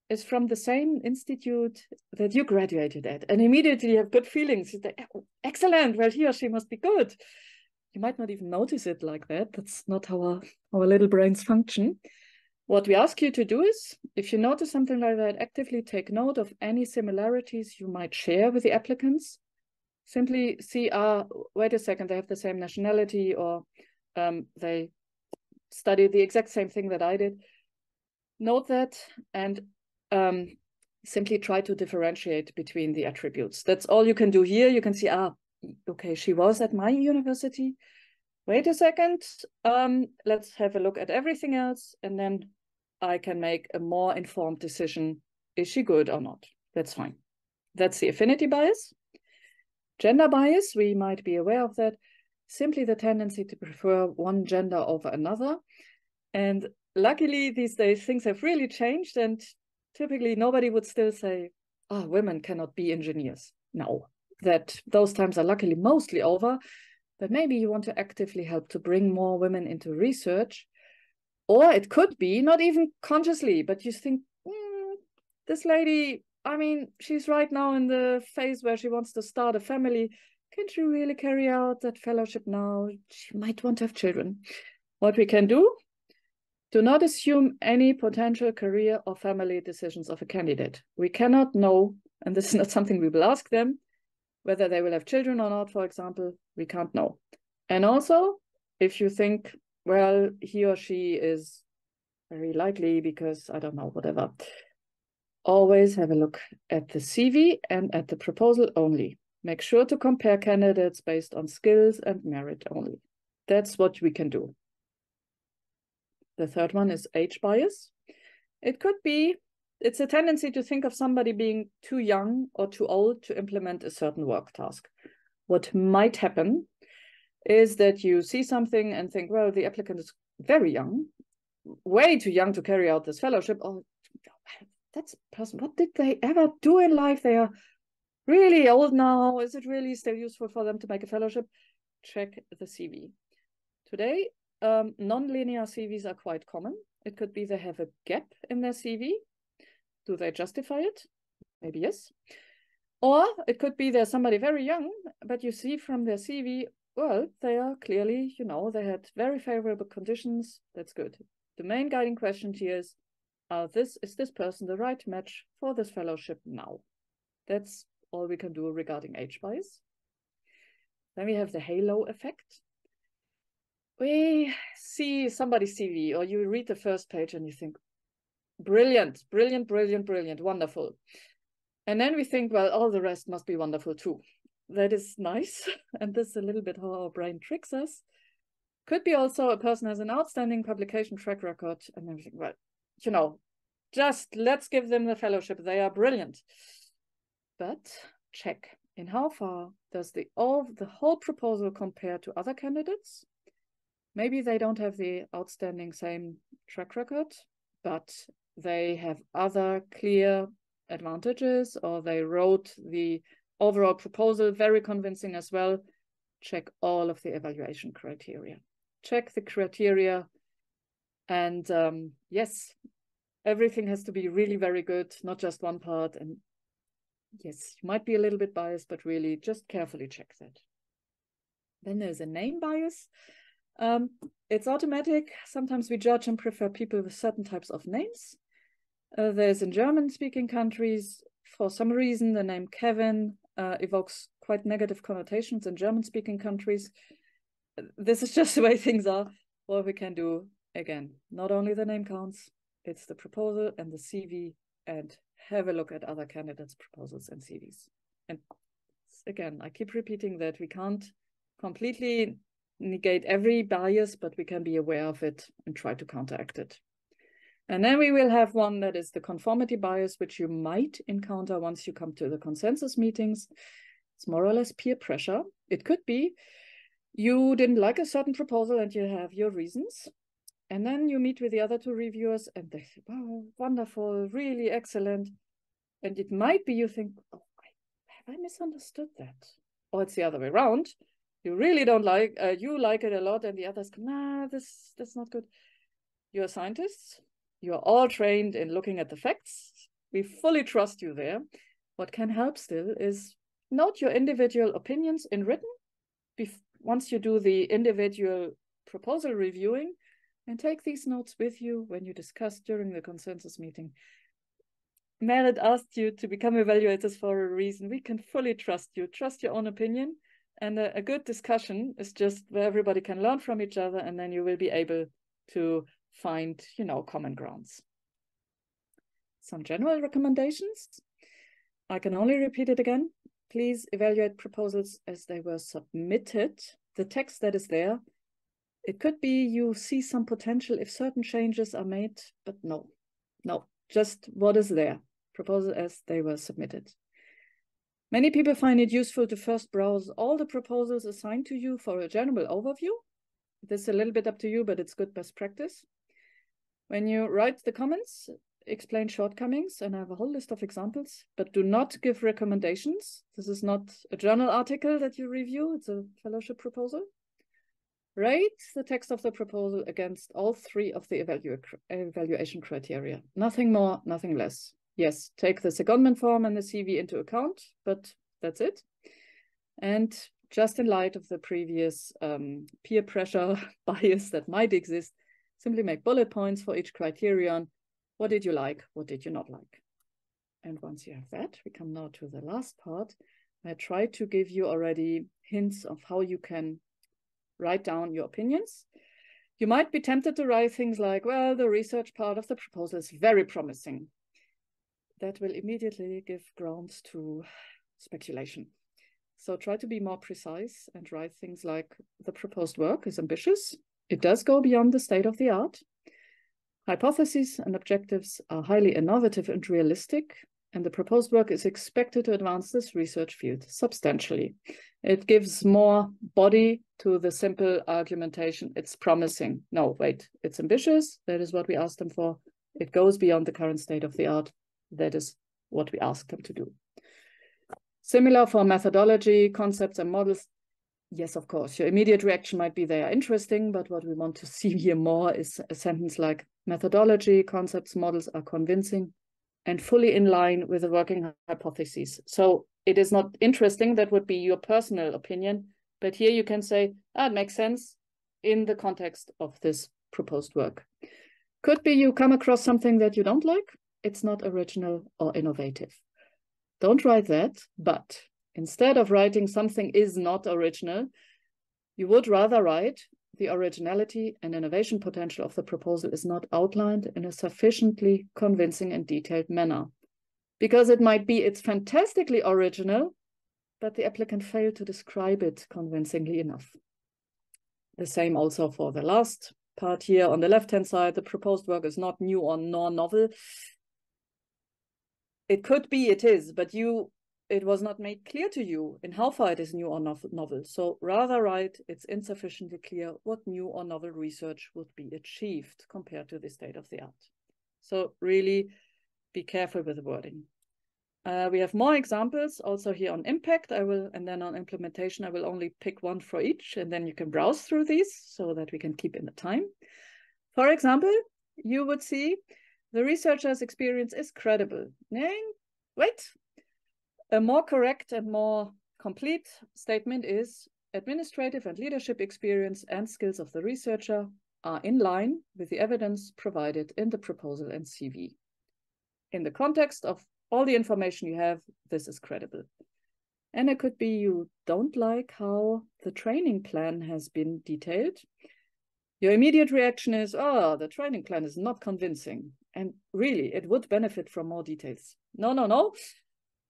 is from the same institute that you graduated at, and immediately you have good feelings. You think, oh, excellent, well, he or she must be good. You might not even notice it like that. That's not how our little brains function. What we ask you to do is, if you notice something like that, actively take note of any similarities you might share with the applicants. Simply see, wait a second, they have the same nationality, or they studied the exact same thing that I did. Note that and simply try to differentiate between the attributes. That's all you can do here. You can see, okay, she was at my university. Wait a second, let's have a look at everything else, and then I can make a more informed decision. Is she good or not? That's fine. That's the affinity bias. Gender bias, we might be aware of that. Simply the tendency to prefer one gender over another. And luckily these days things have really changed, and typically nobody would still say, women cannot be engineers. No, those times are luckily mostly over, but maybe you want to actively help to bring more women into research. Or it could be, not even consciously, but you think, this lady, I mean, she's right now in the phase where she wants to start a family. Can she really carry out that fellowship now? She might want to have children. What we can do not assume any potential career or family decisions of a candidate. We cannot know, and this is not something we will ask them, whether they will have children or not, for example. We can't know. And also, if you think, well, he or she is very likely because, I don't know, whatever, always have a look at the CV and at the proposal only. Make sure to compare candidates based on skills and merit only. That's what we can do. The third one is age bias. It could be, it's a tendency to think of somebody being too young or too old to implement a certain work task. What might happen is that you see something and think, well, the applicant is very young, way too young to carry out this fellowship. Oh, that's a person, what did they ever do in life? They are really old now. Is it really still useful for them to make a fellowship? Check the CV. Today, non-linear CVs are quite common. It could be they have a gap in their CV. Do they justify it? Maybe yes. Or it could be there's somebody very young, but you see from their CV, well, they are clearly, you know, they had very favorable conditions. That's good. The main guiding question here is this person the right match for this fellowship now? That's all we can do regarding age bias. Then we have the halo effect. We see somebody's CV, or you read the first page and you think, brilliant, brilliant, brilliant, brilliant, wonderful. And then we think, well, all the rest must be wonderful too. That is nice. And this is a little bit how our brain tricks us. Could be also a person has an outstanding publication track record. And then we think, well, you know, just let's give them the fellowship. They are brilliant. But check in how far does the whole proposal compare to other candidates? Maybe they don't have the outstanding same track record, but they have other clear advantages, or they wrote the overall proposal very convincing as well. Check all of the evaluation criteria. Check the criteria. And yes, everything has to be really very good, not just one part. And yes, you might be a little bit biased, but really just carefully check that. Then there's a name bias. It's automatic. Sometimes we judge and prefer people with certain types of names. There's in German-speaking countries, for some reason, the name Kevin evokes quite negative connotations in German-speaking countries. This is just the way things are. What we can do, again, not only the name counts, it's the proposal and the CV, and have a look at other candidates' proposals and CVs. And again, I keep repeating that we can't completely negate every bias, but we can be aware of it and try to counteract it. And then we will have one that is the conformity bias, which you might encounter once you come to the consensus meetings. It's more or less peer pressure. It could be you didn't like a certain proposal and you have your reasons. And then you meet with the other two reviewers and they say, wow, wonderful, really excellent. And it might be you think, oh, have I misunderstood that? Or it's the other way around. You really don't like, you like it a lot and the others go, nah, that's not good. You're scientists. You're all trained in looking at the facts. We fully trust you there. What can help still is note your individual opinions in written once you do the individual proposal reviewing, and take these notes with you when you discuss during the consensus meeting. Merit asked you to become evaluators for a reason. We can fully trust you. Trust your own opinion. And a good discussion is just where everybody can learn from each other, and then you will be able to find, you know, common grounds. Some general recommendations. I can only repeat it again. Please evaluate proposals as they were submitted. The text that is there, it could be you see some potential if certain changes are made, but no, just what is there. Proposal as they were submitted. Many people find it useful to first browse all the proposals assigned to you for a general overview. This is a little bit up to you, but it's good best practice. When you write the comments, explain shortcomings, and I have a whole list of examples, but do not give recommendations. This is not a journal article that you review, it's a fellowship proposal. Rate the text of the proposal against all three of the evaluation criteria. Nothing more, nothing less. Yes, take the secondment form and the CV into account, but that's it. And just in light of the previous peer pressure bias that might exist, simply make bullet points for each criterion. What did you like? What did you not like? And once you have that, we come now to the last part. I tried to give you already hints of how you can write down your opinions. You might be tempted to write things like, well, the research part of the proposal is very promising. That will immediately give grounds to speculation. So try to be more precise and write things like, the proposed work is ambitious. It does go beyond the state of the art. Hypotheses and objectives are highly innovative and realistic, and the proposed work is expected to advance this research field substantially. It gives more body to the simple argumentation. It's promising. No, wait, it's ambitious. That is what we asked them for. It goes beyond the current state of the art. That is what we asked them to do. Similar for methodology, concepts, and models. yes, of course, your immediate reaction might be they are interesting, but what we want to see here more is a sentence like methodology, concepts, models are convincing and fully in line with the working hypotheses. So it is not interesting, that would be your personal opinion, but here you can say, it makes sense in the context of this proposed work. Could be you come across something that you don't like, it's not original or innovative. Don't write that, but instead of writing something is not original, you would rather write the originality and innovation potential of the proposal is not outlined in a sufficiently convincing and detailed manner. Because it might be it's fantastically original, but the applicant failed to describe it convincingly enough. The same also for the last part here on the left-hand side, the proposed work is not new or nor novel. It could be, it is, but it was not made clear to you in how far it is new or novel. So rather write, it's insufficiently clear what new or novel research would be achieved compared to the state of the art. So really be careful with the wording. We have more examples also here on impact. And then on implementation, I will only pick one for each, and then you can browse through these so that we can keep in the time. For example, you would see the researcher's experience is credible. Wait. A more correct and more complete statement is administrative and leadership experience and skills of the researcher are in line with the evidence provided in the proposal and CV. In the context of all the information you have, this is credible. And it could be you don't like how the training plan has been detailed. Your immediate reaction is, the training plan is not convincing. And really, it would benefit from more details. No.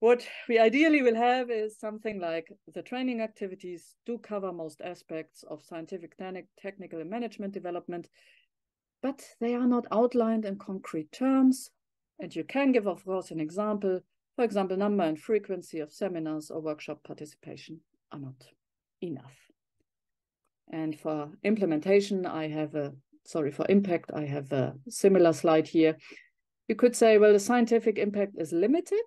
What we ideally will have is something like the training activities do cover most aspects of scientific, technical, and management development, but they are not outlined in concrete terms. And you can give, of course, an example. For example, number and frequency of seminars or workshop participation are not enough. And for implementation, for impact, I have a similar slide here. You could say, well, the scientific impact is limited,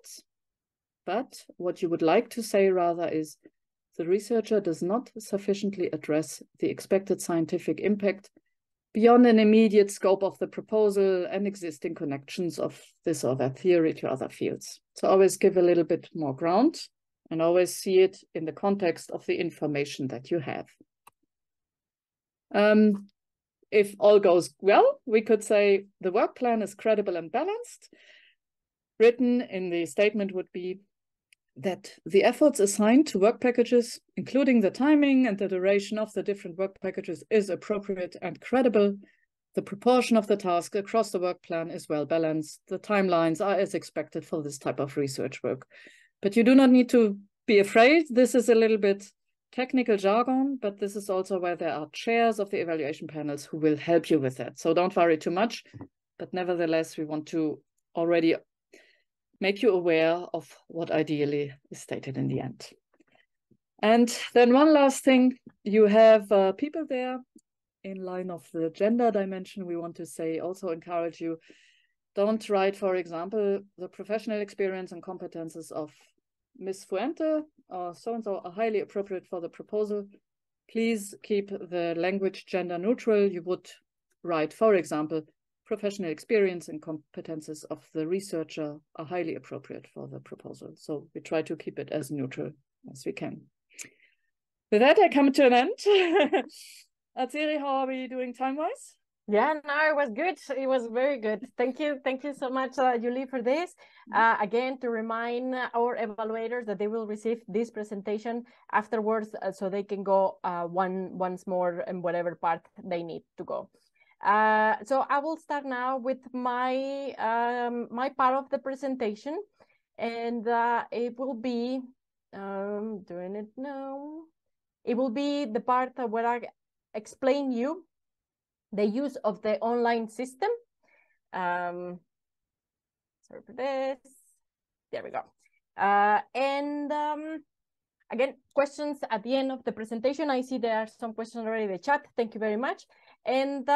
but what you would like to say rather is the researcher does not sufficiently address the expected scientific impact beyond an immediate scope of the proposal and existing connections of this or that theory to other fields. So always give a little bit more ground and always see it in the context of the information that you have. If all goes well, we could say the work plan is credible and balanced. Written in the statement would be that the efforts assigned to work packages, including the timing and the duration of the different work packages, is appropriate and credible. The proportion of the task across the work plan is well balanced. The timelines are as expected for this type of research work. But you do not need to be afraid. This is a little bit technical jargon, but this is also where there are chairs of the evaluation panels who will help you with that. So don't worry too much, but nevertheless, we want to already make you aware of what ideally is stated in the end. And then one last thing, you have people there in line of the gender dimension. We want to say, also encourage you, don't write, for example, the professional experience and competences of Ms. Fuente or so-and-so are highly appropriate for the proposal. Please keep the language gender neutral. You would write, for example, professional experience and competences of the researcher are highly appropriate for the proposal. So we try to keep it as neutral as we can. With that, I come to an end. Atsiri, how are we doing time-wise? Yeah, no, it was good. It was very good. Thank you so much, Julie, for this. Again, to remind our evaluators that they will receive this presentation afterwards, so they can go once more in whatever part they need to go. So I will start now with my my part of the presentation, and it will be doing it now. It will be the part where I explain you the use of the online system. Sorry for this. There we go. Again, questions at the end of the presentation. I see there are some questions already in the chat. Thank you very much. And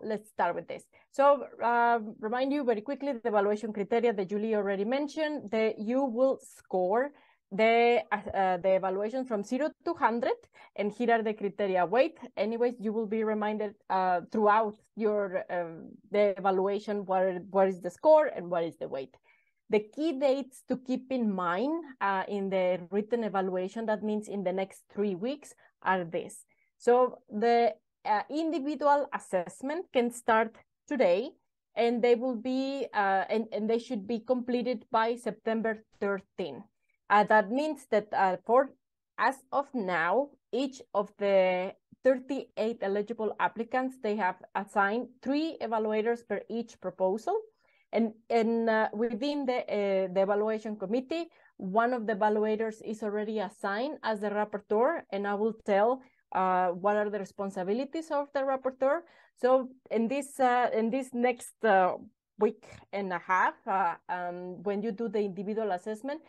let's start with this. So remind you very quickly, the evaluation criteria that Julie already mentioned, that you will score the evaluation from 0 to 100, and here are the criteria. Wait, anyways, you will be reminded throughout your the evaluation what is the score and what is the weight. The key dates to keep in mind in the written evaluation, that means in the next 3 weeks, are this. So the individual assessment can start today, and they will be and they should be completed by September 13. That means that as of now, each of the 38 eligible applicants, they have assigned 3 evaluators per each proposal. And within the evaluation committee, one of the evaluators is already assigned as the rapporteur, and I will tell what are the responsibilities of the rapporteur. So in this next week and a half, when you do the individual assessment,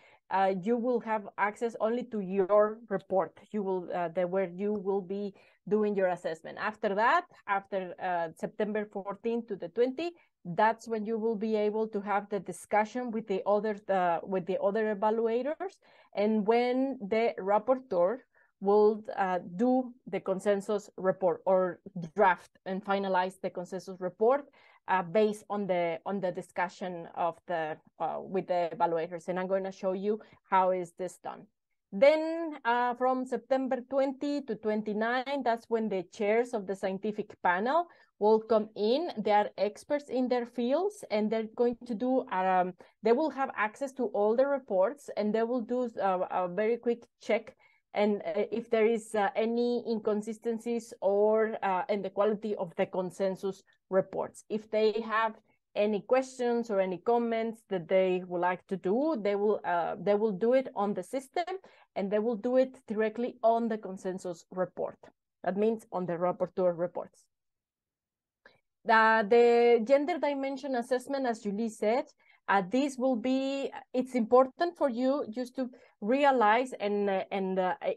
you will have access only to your report. You will where you will be doing your assessment. After that, after September 14 to the 20, that's when you will be able to have the discussion with the other evaluators, and when the rapporteur will do the consensus report or draft and finalize the consensus report based on the discussion of the with the evaluators. And I'm going to show you how is this done. Then from September 20 to 29, that's when the chairs of the scientific panel will come in. They are experts in their fields, and they're going to do, they will have access to all the reports, and they will do a very quick check and if there is any inconsistencies or in the quality of the consensus reports. If they have any questions or any comments that they would like to do, they will do it on the system, and they will do it directly on the consensus report. That means on the rapporteur reports. The gender dimension assessment, as Julie said, this will be, it's important for you just to realize and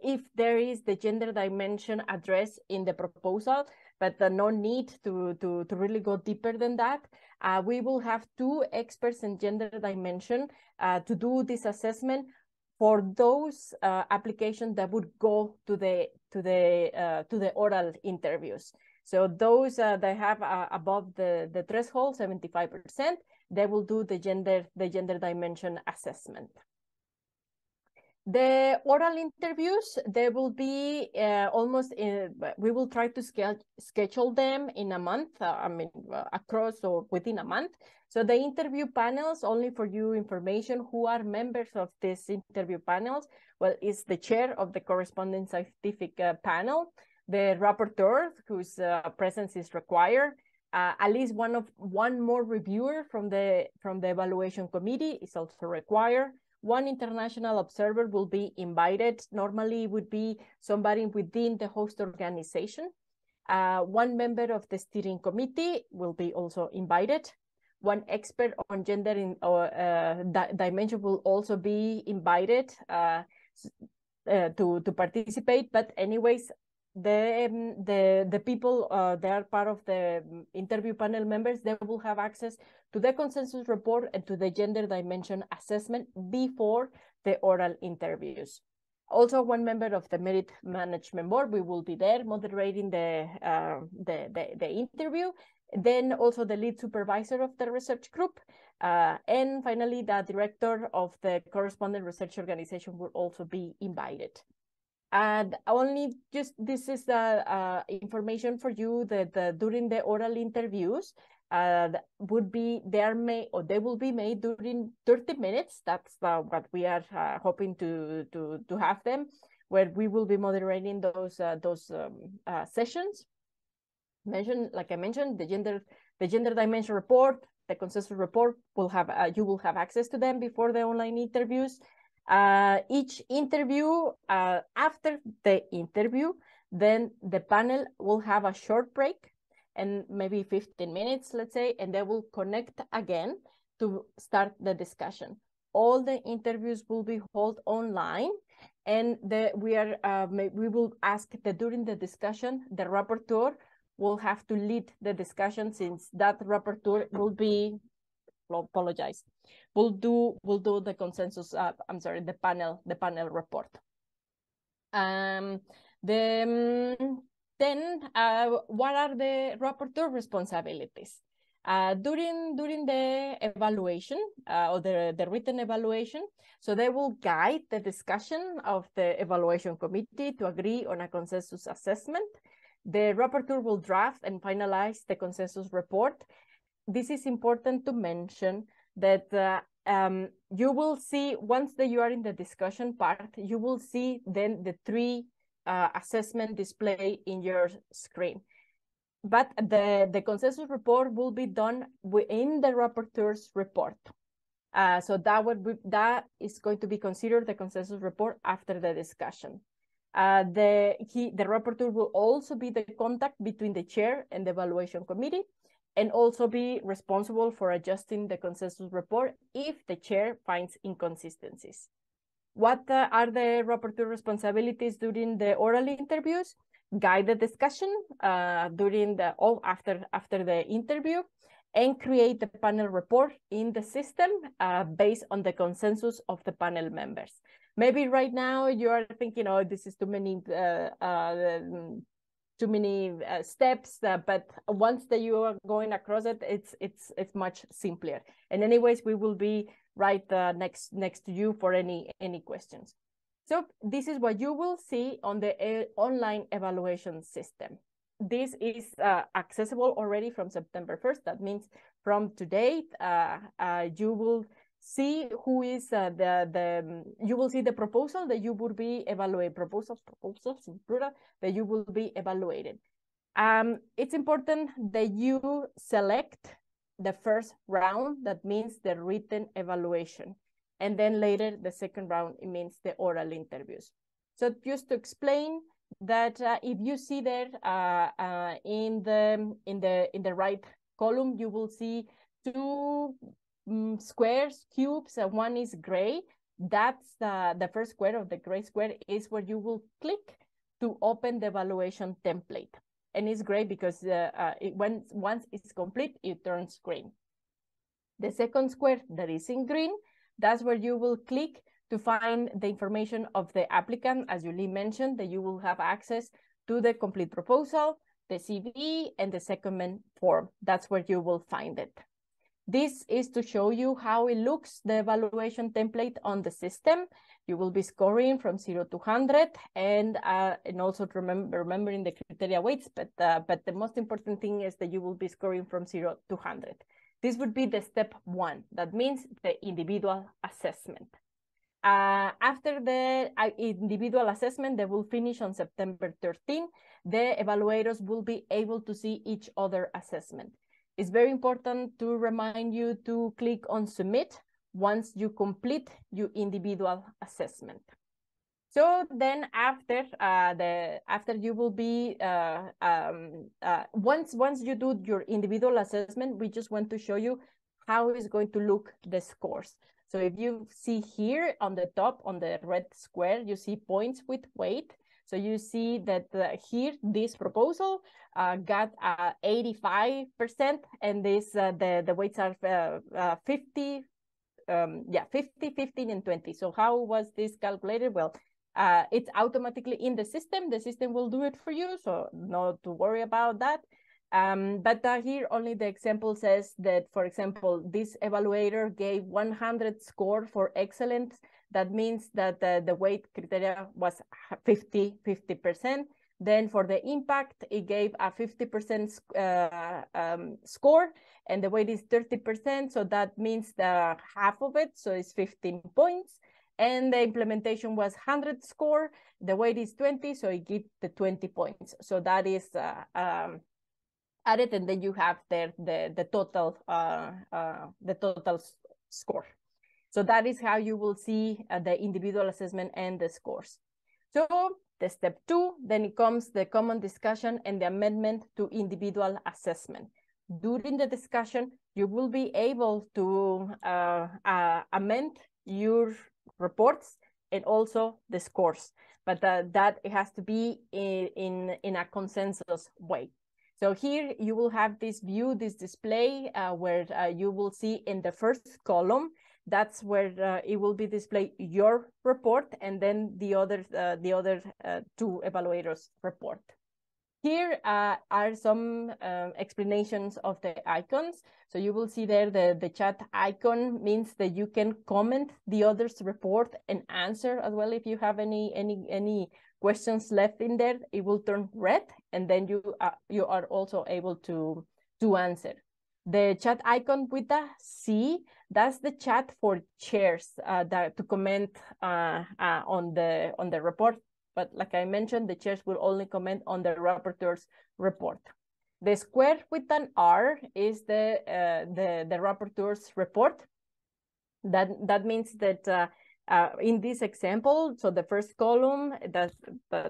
if there is the gender dimension addressed in the proposal, but no need to really go deeper than that. We will have 2 experts in gender dimension to do this assessment for those applications that would go to the oral interviews. So those that have above the threshold, 75%, they will do the gender dimension assessment. The oral interviews, they will be we will try to schedule them in a month, across or within a month. So the interview panels, only for your information, who are members of this interview panels, well, is the chair of the corresponding scientific panel, the rapporteur, whose presence is required, at least one more reviewer from the evaluation committee is also required. One international observer will be invited. Normally it would be somebody within the host organization. One member of the steering committee will be also invited. One expert on gender dimension will also be invited to participate. But anyways, the people they are part of the interview panel members, they will have access to the consensus report and to the gender dimension assessment before the oral interviews. Also, one member of the merit management board, we will be there moderating the interview. Then also the lead supervisor of the research group. And finally, the director of the corresponding research organization will also be invited. And only just this is the information for you that during the oral interviews would be they will be made during 30 minutes. That's what we are hoping to have them, where we will be moderating those sessions. Like I mentioned, the gender dimension report, the consensus report will have you will have access to them before the online interviews. Each interview, after the interview, then the panel will have a short break and maybe 15 minutes, let's say, and they will connect again to start the discussion. All the interviews will be held online, and we will ask that during the discussion, the rapporteur will have to lead the discussion, since that rapporteur will be apologize, will do the consensus, the panel report. Then what are the rapporteur responsibilities? During the evaluation or the written evaluation, so they will guide the discussion of the evaluation committee to agree on a consensus assessment. The rapporteur will draft and finalize the consensus report. This is important to mention that you will see, once that you are in the discussion part, you will see then the 3 assessment display in your screen. But the consensus report will be done within the rapporteur's report. So that is going to be considered the consensus report after the discussion. The rapporteur will also be the contact between the chair and the evaluation committee, and also be responsible for adjusting the consensus report if the chair finds inconsistencies. What are the rapporteur responsibilities during the oral interviews? Guide the discussion after the interview, and create the panel report in the system based on the consensus of the panel members. Maybe right now you are thinking, oh, this is too many steps, but once that you are going across it, it's much simpler. And anyways, we will be right next to you for any questions. So this is what you will see on the online evaluation system. This is accessible already from September 1st. That means from today, you will see who is you will see the proposal that you would be evaluated, proposals in plural, that you will be evaluated. It's important that you select the first round, that means the written evaluation. And then later, the second round, it means the oral interviews. So just to explain that if you see there in the right column, you will see 2 squares, cubes, one is gray. That's the first square of the gray square is where you will click to open the evaluation template. And it's gray because once it's complete, it turns green. The second square that is in green, that's where you will click to find the information of the applicant. As Julie mentioned, that you will have access to the complete proposal, the CV, and the secondment form. That's where you will find it. This is to show you how it looks, the evaluation template on the system. You will be scoring from 0 to 100, and also remembering the criteria weights, but the most important thing is that you will be scoring from 0 to 100. This would be the step 1. That means the individual assessment. After the individual assessment, they will finish on September 13. The evaluators will be able to see each other assessment. It's very important to remind you to click on submit once you complete your individual assessment. So then after you will be once you do your individual assessment, we just want to show you how is going to look the scores. So if you see here on the top, on the red square, you see points with weight. So you see that here, this proposal got 85%, and this the weights are 50, 50, 15, and 20. So how was this calculated? Well, it's automatically in the system. The system will do it for you, so not to worry about that. But here only the example says that, for example, this evaluator gave 100 score for excellence. That means that the weight criteria was 50%. Then for the impact, it gave a 50% score, and the weight is 30%. So that means the half of it, so it's 15 points. And the implementation was 100 score. The weight is 20, so it gives the 20 points. So that is added, and then you have there the total score. So that is how you will see the individual assessment and the scores. So the step 2, then it comes the common discussion and the amendment to individual assessment. During the discussion, you will be able to amend your reports and also the scores, but that it has to be in a consensus way. So here you will have this view, this display, where you will see in the first column, that's where it will be displayed your report, and then the other two evaluators' report. Here are some explanations of the icons. So you will see there the chat icon means that you can comment the other's report and answer as well. If you have any questions left in there, it will turn red, and then you are also able to answer. The chat icon with the C, that's the chat for chairs to comment on the report. But like I mentioned, the chairs will only comment on the rapporteur's report. The square with an R is the rapporteur's report. That means that in this example, so the first column,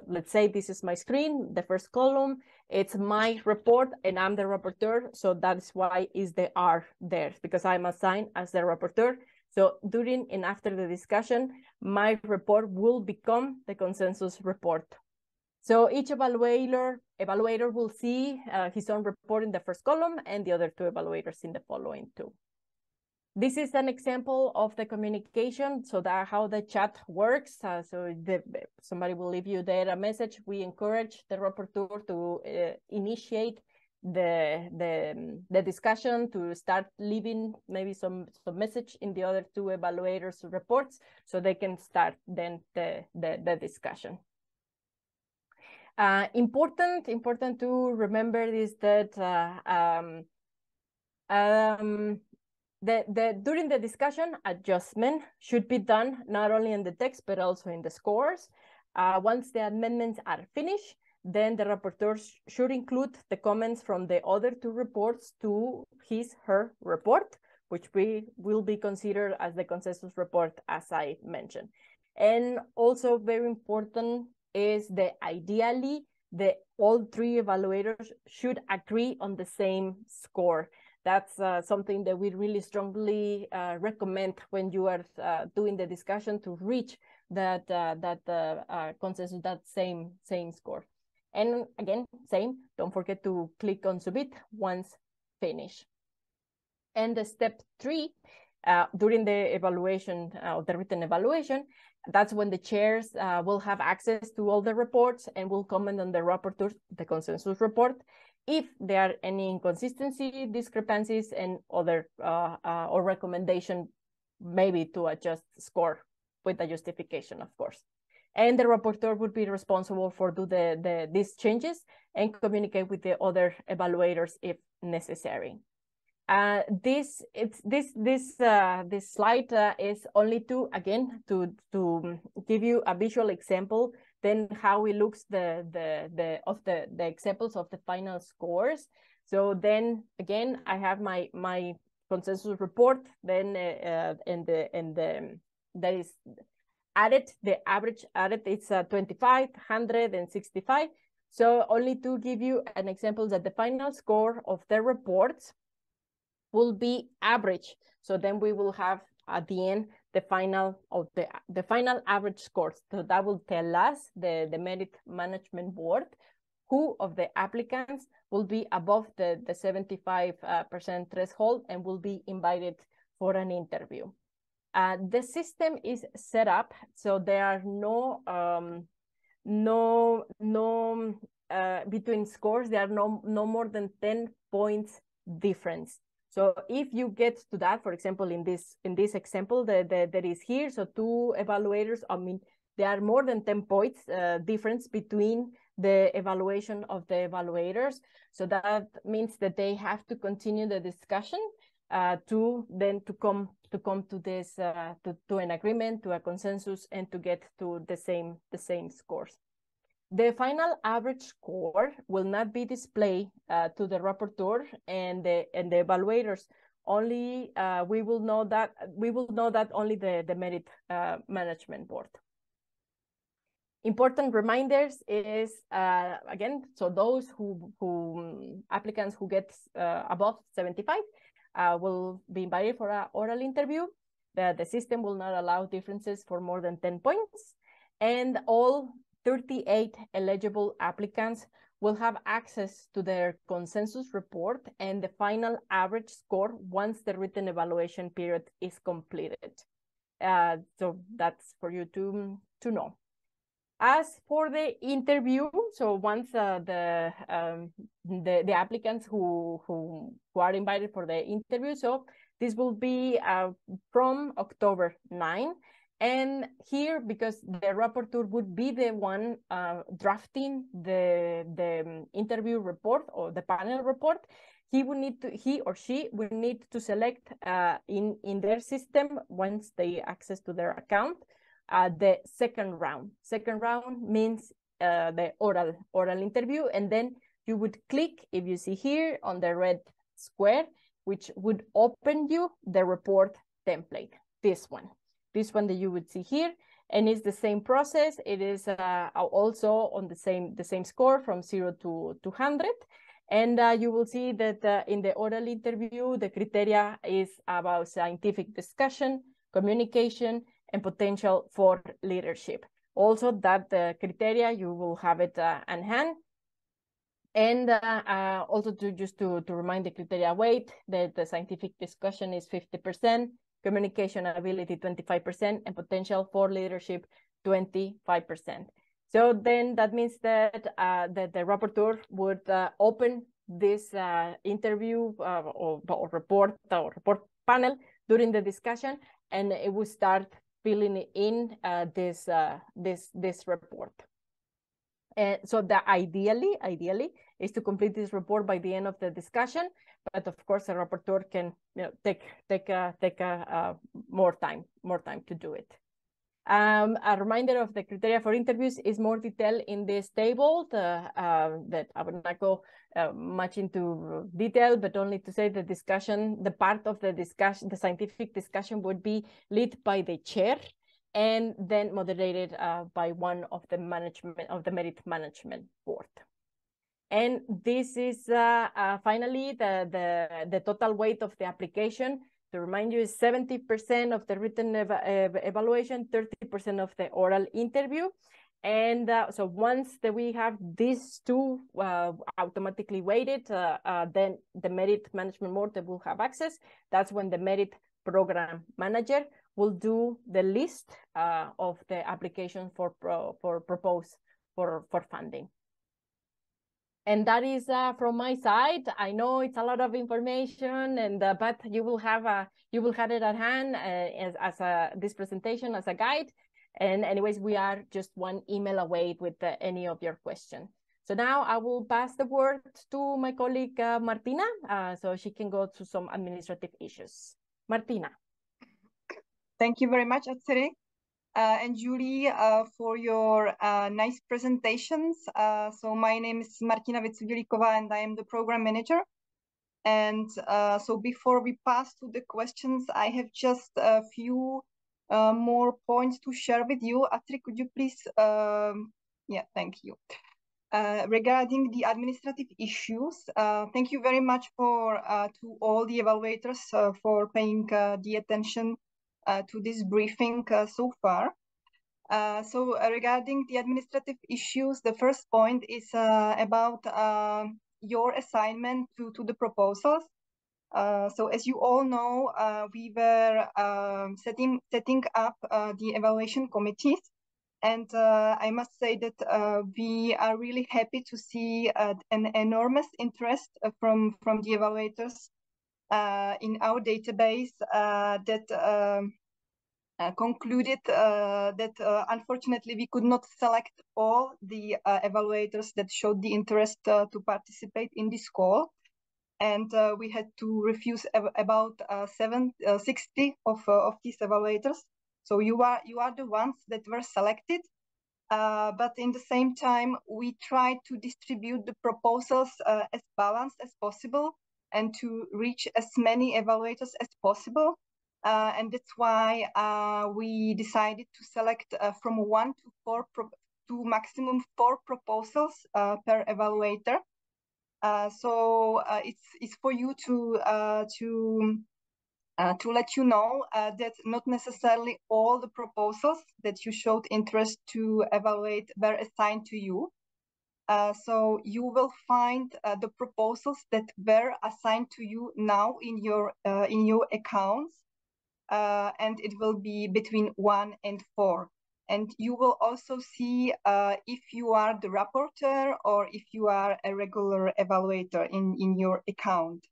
let's say this is my screen, the first column, it's my report and I'm the rapporteur. So that's why is the R there, because I'm assigned as the rapporteur. So during and after the discussion, my report will become the consensus report. So each evaluator will see his own report in the first column and the other two evaluators in the following two. This is an example of the communication, so that how the chat works. So somebody will leave you there a message. We encourage the rapporteur to initiate the discussion, to start leaving maybe some message in the other two evaluators' reports, so they can start then the discussion. Important to remember is that during the discussion, adjustment should be done not only in the text but also in the scores. Once the amendments are finished, then the rapporteur should include the comments from the other two reports to her report, which will be considered as the consensus report, as I mentioned. And also very important is ideally all three evaluators should agree on the same score. That's something that we really strongly recommend when you are doing the discussion, to reach that consensus, that same score. And again, same, don't forget to click on submit once finished. And the step 3, during the evaluation, the written evaluation, that's when the chairs will have access to all the reports and will comment on the rapporteur, the consensus report, if there are any inconsistency, discrepancies, and other or recommendation, maybe to adjust score with the justification, of course. And the rapporteur would be responsible for these changes and communicate with the other evaluators if necessary. This slide is only to give you a visual example, then how it looks the examples of the final scores. So then again, I have my consensus report, then that is added, the average added, it's 25, 100, and 65. So only to give you an example that the final score of the reports will be average. So then we will have at the end the final average scores. So that will tell us, the merit management board, who of the applicants will be above the 75% threshold and will be invited for an interview. The system is set up so there are no between scores, there are no more than 10 points difference. So if you get to that, for example, in this example that is here, so two evaluators, I mean, there are more than 10 points difference between the evaluation of the evaluators. So that means that they have to continue the discussion to come to this to an agreement, to a consensus, and to get to the same scores. The final average score will not be displayed to the rapporteur and the evaluators. Only we will know that only the merit management board. Important reminders is again, so those applicants who get above 75 will be invited for an oral interview. The system will not allow differences for more than 10 points, and all 38 eligible applicants will have access to their consensus report and the final average score once the written evaluation period is completed. So that's for you to know. As for the interview, so once the applicants who are invited for the interview, so this will be from October 9. And here, because the rapporteur would be the one drafting the interview report or the panel report, he or she will need to select in their system, once they access to their account, the second round. Second round means the oral interview, and then you would click, if you see here, on the red square, which would open you the report template. This one that you would see here, and it's the same process. It is also on the same score from 0 to 100. And you will see that in the oral interview, the criteria is about scientific discussion, communication, and potential for leadership. Also, that criteria, you will have it on hand. And also to remind the criteria weight, that the scientific discussion is 50%, communication ability 25%, and potential for leadership 25%. So then that means that the rapporteur would open this interview or report panel during the discussion, and it will start filling in this report. So the ideally is to complete this report by the end of the discussion, but of course the rapporteur can take more time to do it. A reminder of the criteria for interviews is more detailed in this table that I will not go much into detail, but only to say the part of the discussion, the scientific discussion, would be led by the chair and then moderated by one of the merit management board. And this is finally the total weight of the application. To remind you, is 70% of the written evaluation, 30% of the oral interview. And so once that we have these two automatically weighted, then the merit management board will have access. That's when the merit program manager will do the list of the application for funding. And that is from my side. I know it's a lot of information, and but you will have it at hand as this presentation as a guide. And anyways, we are just one email away with any of your questions. So now I will pass the word to my colleague Martina, so she can go through some administrative issues. Martina. Thank you very much, Atsere. And Julie, for your nice presentations. So my name is Martina Vetsugilikova, and I am the program manager. And so before we pass to the questions, I have just a few more points to share with you. Atri, could you please? Yeah, thank you. Regarding the administrative issues, thank you very much to all the evaluators for paying the attention to this briefing so far. So regarding the administrative issues, the first point is about your assignment to the proposals. So as you all know, we were setting up the evaluation committees. And I must say that we are really happy to see an enormous interest from the evaluators in our database that concluded that unfortunately we could not select all the evaluators that showed the interest to participate in this call. And we had to refuse about 60 of these evaluators. So you are the ones that were selected. But in the same time, we tried to distribute the proposals as balanced as possible and to reach as many evaluators as possible. And that's why we decided to select from 1 to 4 to maximum 4 proposals per evaluator. So it's for you to let you know that not necessarily all the proposals that you showed interest to evaluate were assigned to you. So you will find the proposals that were assigned to you now in your accounts, and it will be between 1 and 4. And you will also see if you are the rapporteur or if you are a regular evaluator in your account.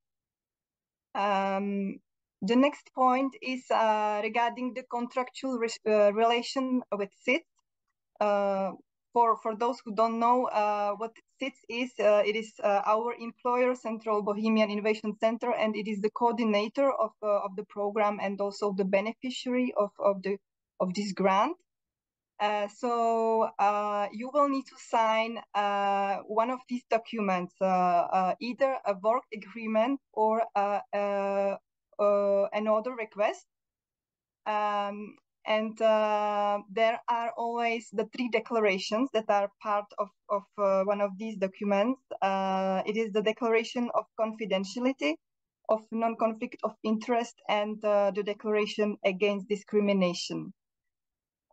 The next point is regarding the contractual relation with SITS. For those who don't know what SITS is, it is our employer, Central Bohemian Innovation Center, and it is the coordinator of the program and also the beneficiary of this grant. So you will need to sign one of these documents, either a work agreement or another request. And there are always the 3 declarations that are part of one of these documents. It is the declaration of confidentiality, of non-conflict of interest, and the declaration against discrimination.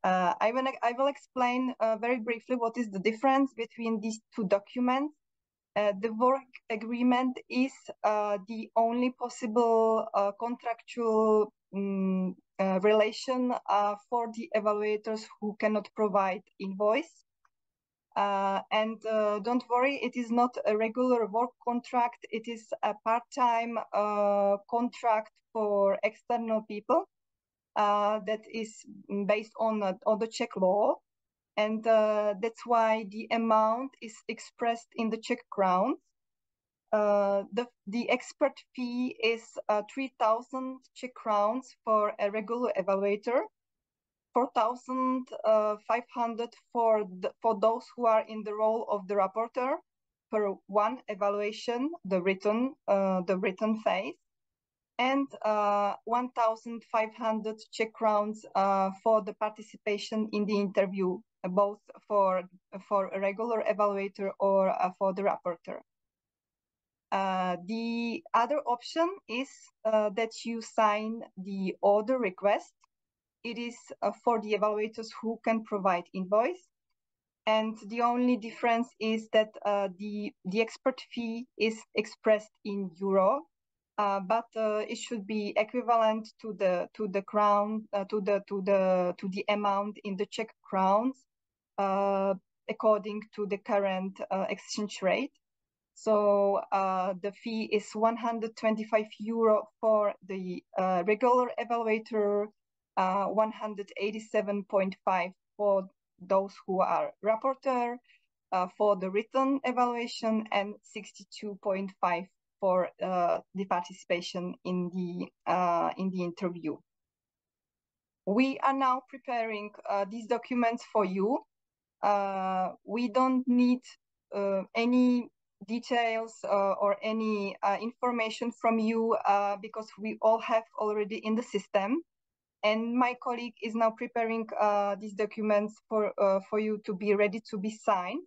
I will explain very briefly what is the difference between these 2 documents. The work agreement is the only possible contractual relation for the evaluators who cannot provide invoice. And don't worry, it is not a regular work contract. It is a part-time contract for external people that is based on the Czech law. And that's why the amount is expressed in the Czech crowns. The expert fee is 3,000 Czech crowns for a regular evaluator, 4,500 for those who are in the role of the rapporteur per one evaluation, the written phase, and 1,500 Czech crowns for the participation in the interview, both for a regular evaluator or for the rapporteur. The other option is that you sign the order request. It is for the evaluators who can provide invoice. And the only difference is that the expert fee is expressed in euro, but it should be equivalent to the amount in the Czech crowns, according to the current exchange rate. So the fee is 125 euro for the regular evaluator, 187.5 for those who are rapporteur, for the written evaluation, and 62.5 for the participation in the interview. We are now preparing these documents for you. We don't need any details or any information from you because we all have already in the system. And my colleague is now preparing these documents for you to be ready to be signed.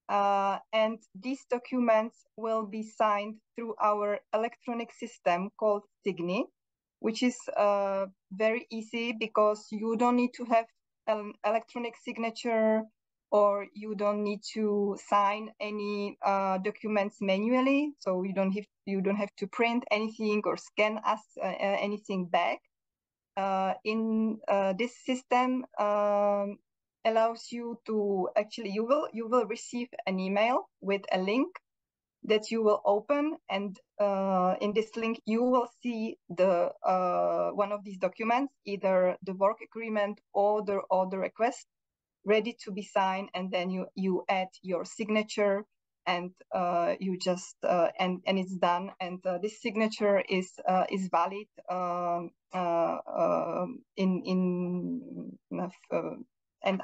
And these documents will be signed through our electronic system called Signy, which is very easy because you don't need to have an electronic signature, or you don't need to sign any documents manually. So you don't have to print anything or scan us anything back. In this system allows you to actually, you will receive an email with a link that you will open, and in this link you will see the one of these documents, either the work agreement or the request, ready to be signed, and then you add your signature, and you just and it's done. And this signature is valid and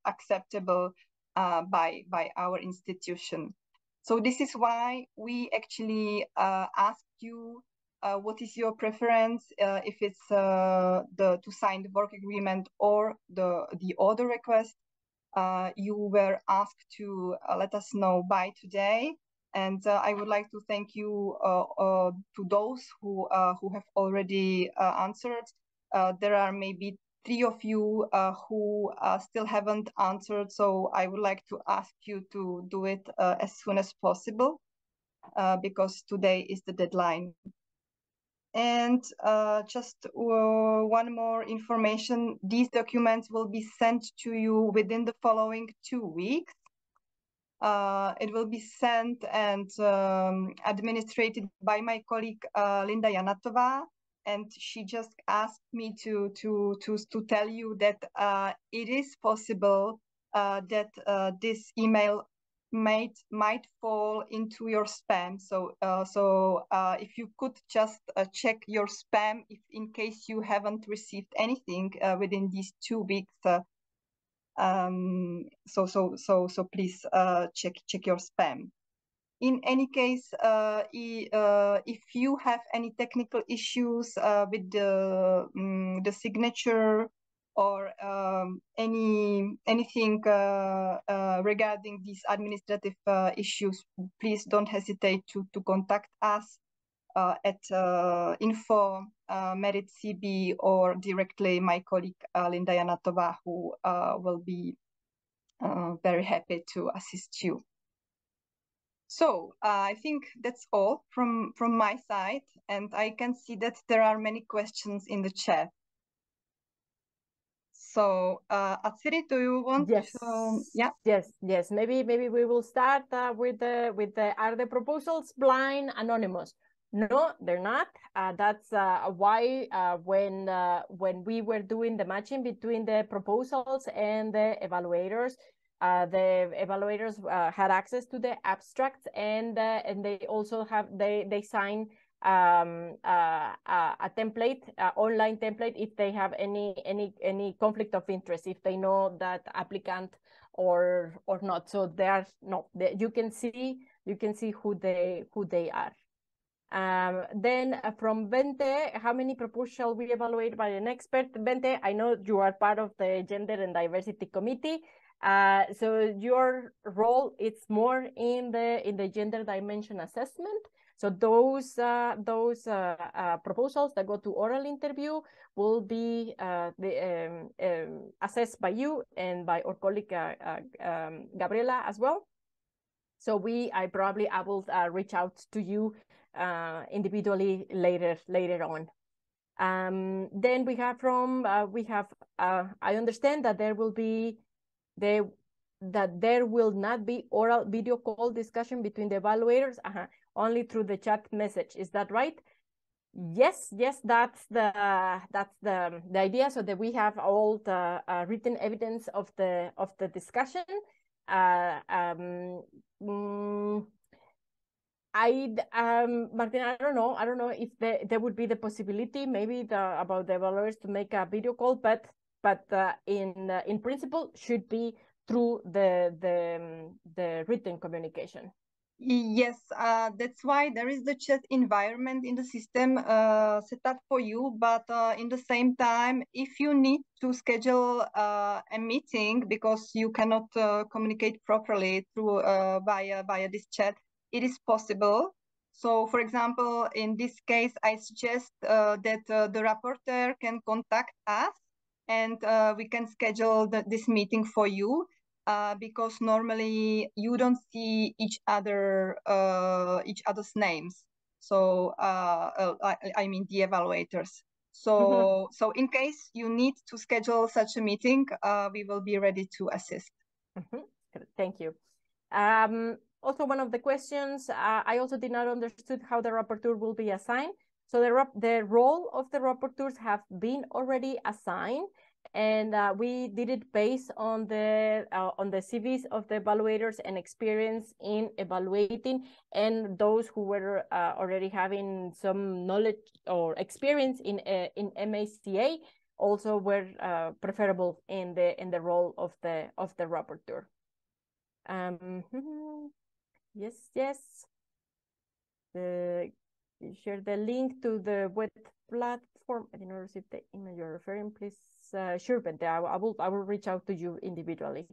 acceptable by our institution. So this is why we actually asked you what is your preference, if it's to sign the work agreement or the order request. You were asked to let us know by today, and I would like to thank you to those who have already answered. There are maybe 3 of you who still haven't answered. So I would like to ask you to do it as soon as possible because today is the deadline. And just one more information, these documents will be sent to you within the following 2 weeks. It will be sent and administrated by my colleague Linda Janatova, and she just asked me to tell you that it is possible that this email might fall into your spam. So if you could just check your spam if in case you haven't received anything within these 2 weeks. So please check your spam. In any case, if you have any technical issues with the signature or anything regarding these administrative issues, please don't hesitate to contact us at info Merit CB or directly my colleague Linda Janatova, who will be very happy to assist you. So I think that's all from my side, and I can see that there are many questions in the chat. So Atsiri, do you want to? Yeah. Yes. Maybe we will start with the are the proposals blind, anonymous? No, they're not. That's why when we were doing the matching between the proposals and the evaluators had access to the abstracts, and they also have they sign a template, online template, if they have any conflict of interest, if they know that applicant or not. So they are no. You can see who they are. Then from Bente, how many proposals shall we evaluate by an expert? Bente, I know you are part of the Gender and Diversity Committee. So your role is more in the gender dimension assessment. So those proposals that go to oral interview will be assessed by you and by our colleague Gabriela as well. So I will reach out to you individually later on. Then we have I understand that there will not be oral video call discussion between the evaluators, only through the chat message. Is that right? Yes, that's the idea, so that we have all the written evidence of the discussion. Martina, I don't know if there would be the possibility, maybe about the evaluators to make a video call, but in principle should be through the written communication. Yes, that's why there is the chat environment in the system set up for you. But in the same time, if you need to schedule a meeting because you cannot communicate properly through via this chat, it is possible. So, for example, in this case, I suggest that the rapporteur can contact us, and we can schedule this meeting for you. Because normally you don't see each other's names. So I mean the evaluators. So so in case you need to schedule such a meeting, we will be ready to assist. Thank you. Also, one of the questions, I also did not understood how the rapporteur will be assigned. So the role of the rapporteurs have been already assigned, and we did it based on the CVs of the evaluators and experience in evaluating, and those who were already having some knowledge or experience in MACA also were preferable in the role of the rapporteur. Yes. Share the link to the web platform. I didn't receive the email you're referring. Please, sure, Bente, I will reach out to you individually.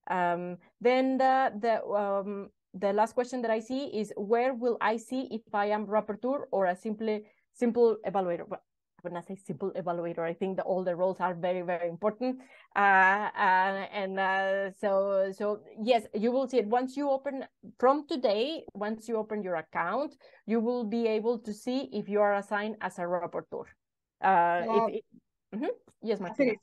Then the last question that I see is, where will I see if I am rapporteur or a simple evaluator? Well, when I say simple evaluator, I think that all the roles are very, very important. So yes, you will see it once you open from today. Once you open your account, you will be able to see if you are assigned as a rapporteur. Yes, Martina.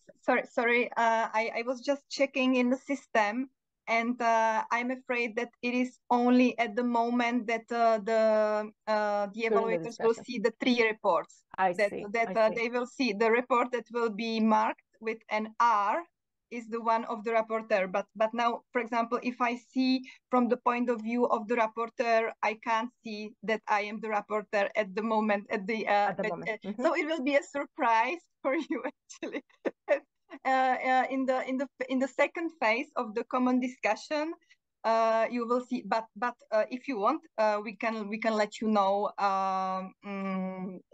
Sorry. I was just checking in the system, and I'm afraid that it is only at the moment that the evaluators will see the 3 reports. I see. They will see the report that will be marked with an R is the one of the rapporteur. But now, for example, if I see from the point of view of the rapporteur, I can't see that I am the rapporteur at the moment. So it will be a surprise for you actually. In the second phase of the common discussion, you will see. But if you want, we can let you know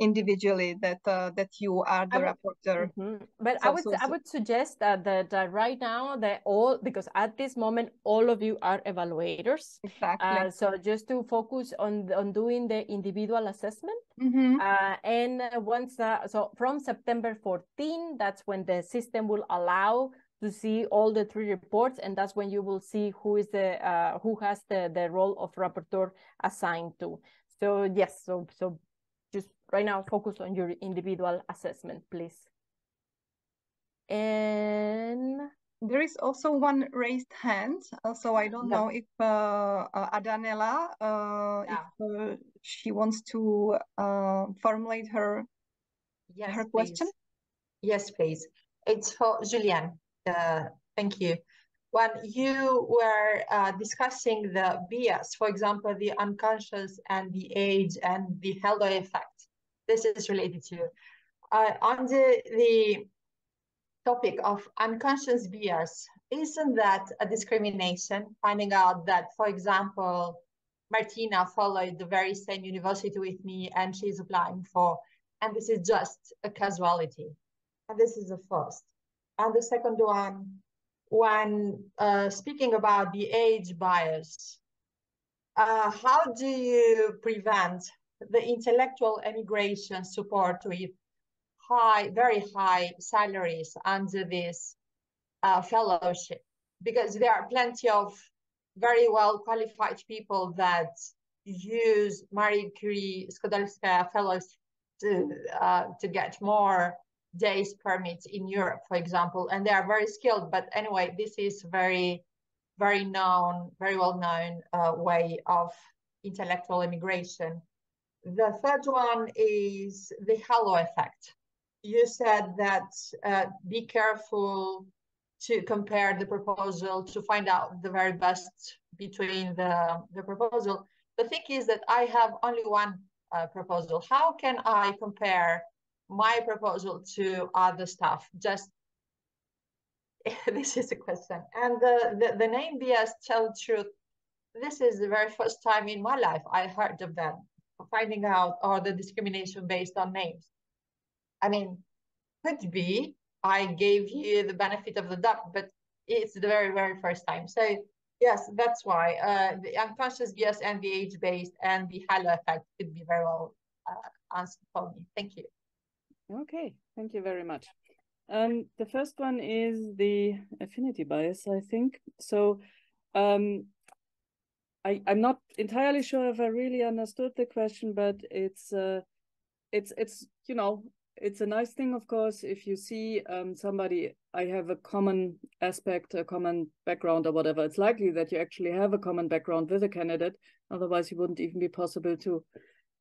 individually that you are the rapporteur. But I would suggest that right now because at this moment all of you are evaluators. Exactly. So just to focus on doing the individual assessment. And once so from September 14, that's when the system will allow to see all the 3 reports, and that's when you will see who is who has the role of rapporteur assigned to. So yes, so just right now focus on your individual assessment, please. And there is also one raised hand, so I don't know if Adanella, if she wants to formulate her question. Yes, please. It's for Julianne. Thank you. When you were discussing the bias, for example, the unconscious and the age and the halo effect, this is related to on the topic of unconscious bias. Isn't that a discrimination? Finding out that, for example, Martina followed the very same university with me and she's applying for, and this is just a casualty. And this is the first. And the second one, when speaking about the age bias, how do you prevent the intellectual emigration support with very high salaries under this fellowship? Because there are plenty of very well qualified people that use Marie Curie Skłodowska fellows to get more days permits in Europe, for example, and they are very skilled. But anyway, this is very well known way of intellectual immigration. The third one is the halo effect. You said that be careful to compare the proposal to find out the very best between the proposal. The thing is that I have only one proposal. How can I compare my proposal to other stuff? Just this is a question. And the name bias, tell the truth, this is the very first time in my life I heard of that, finding out or the discrimination based on names. I mean, could be I gave you the benefit of the doubt, but it's the very first time. So yes, that's why the unconscious bias and the age-based and the halo effect could be very well answered for me. Thank you. Okay, thank you very much. The first one is the affinity bias, I think. So I'm not entirely sure if I really understood the question, but it's you know, it's a nice thing, of course, if you see somebody, I have a common aspect, a common background or whatever. It's likely that you actually have a common background with a candidate. Otherwise, it wouldn't even be possible to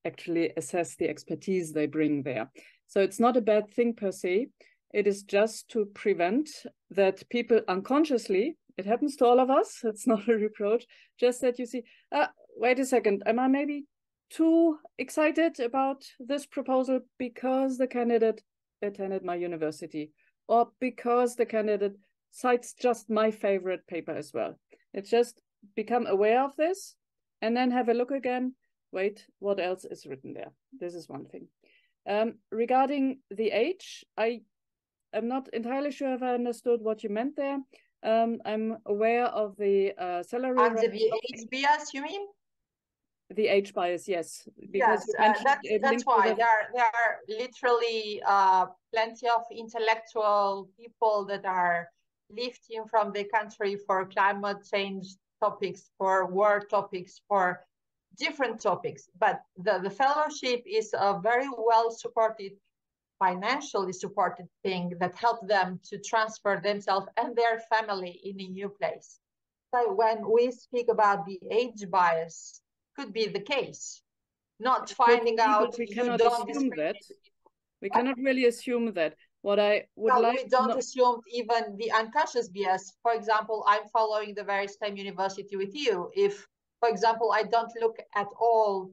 actually assess the expertise they bring there. So it's not a bad thing per se. It is just to prevent that people unconsciously, it happens to all of us, it's not a reproach, just that you see, wait a second, am I maybe too excited about this proposal because the candidate attended my university, or because the candidate cites just my favorite paper as well. It's just become aware of this and then have a look again. Wait, what else is written there? This is one thing. Regarding the age, I'm not entirely sure if I understood what you meant there. I'm aware of the salary. And the age bias, you mean? the age bias, yes, because yes, that's why there are literally plenty of intellectual people that are lifting from the country for climate change topics, for war topics, for different topics. But the fellowship is a very well supported, financially supported thing that helps them to transfer themselves and their family in a new place. So when we speak about the age bias, could be the case. Not finding out we you cannot don't assume that. We What? cannot really assume that. What I would like we don't assume even the unconscious bias. For example, I'm following the very same university with you. If, for example, I don't look at all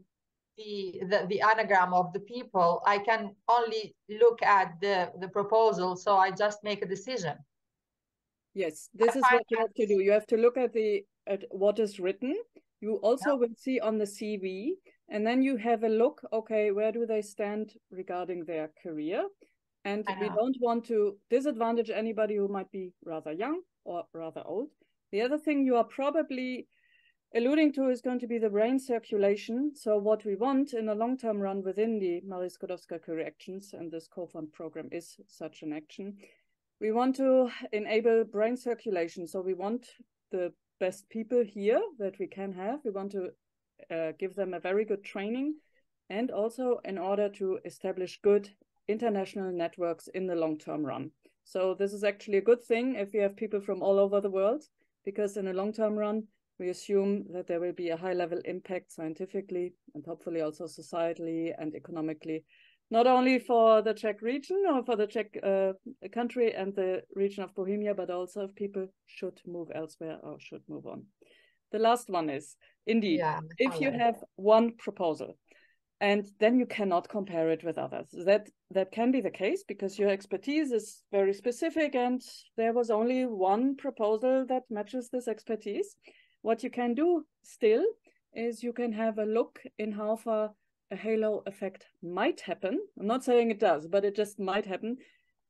the anagram of the people, I can only look at the proposal, so I just make a decision. Yes, this is what you have to do. You have to look at what is written. You also will see on the CV, and then you have a look, okay, where do they stand regarding their career? And we don't want to disadvantage anybody who might be rather young or rather old. The other thing you are probably alluding to is going to be the brain circulation. So what we want in a long-term run within the Marie Skłodowska Career Actions, and this co-fund program is such an action, we want to enable brain circulation. So we want the best people here that we can have. We want to give them a very good training, and also in order to establish good international networks in the long-term run. So this is actually a good thing if we have people from all over the world, because in a long-term run, we assume that there will be a high-level impact scientifically and hopefully also societally and economically, not only for the Czech region or for the Czech country and the region of Bohemia, but also if people should move elsewhere or should move on. The last one is, indeed, if you have one proposal, and then you cannot compare it with others. That can be the case because your expertise is very specific and there was only one proposal that matches this expertise. What you can do still is you can have a look in how far a halo effect might happen. I'm not saying it does, but it just might happen.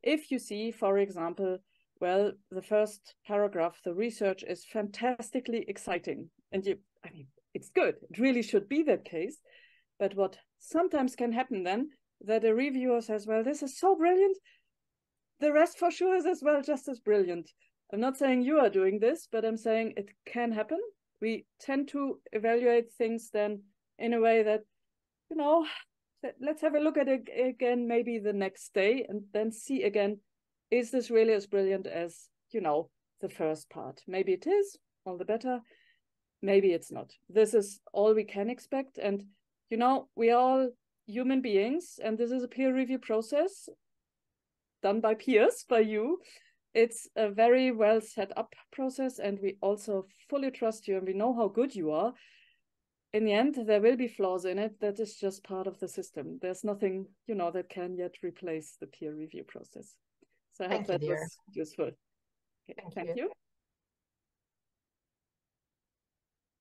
If you see, for example, well, the first paragraph, the research is fantastically exciting. And it's good. It really should be that case. But what sometimes can happen then, that a reviewer says, well, this is so brilliant. The rest for sure is as well just as brilliant. I'm not saying you are doing this, but I'm saying it can happen. We tend to evaluate things then in a way that, let's have a look at it again, maybe the next day, and then see again, is this really as brilliant as, the first part? Maybe it is, all the better. Maybe it's not. This is all we can expect. And we are all human beings, and this is a peer review process done by peers, by you. It's a very well set up process, and we also fully trust you, and we know how good you are. In the end, there will be flaws in it. That is just part of the system. There's nothing, that can yet replace the peer review process. So I hope that was useful. Okay, thank you.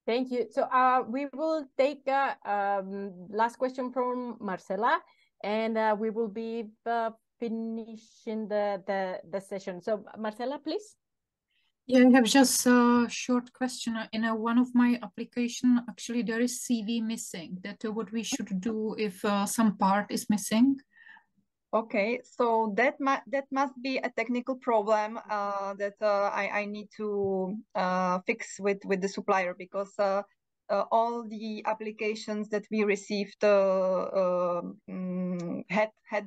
Thank you. So we will take last question from Marcela, and we will be finishing the session. So Marcela, please. Yeah, I have just a short question. In one of my application, actually, there is CV missing. That what we should do if some part is missing. Okay, so that must be a technical problem that I need to fix with the supplier, because all the applications that we received had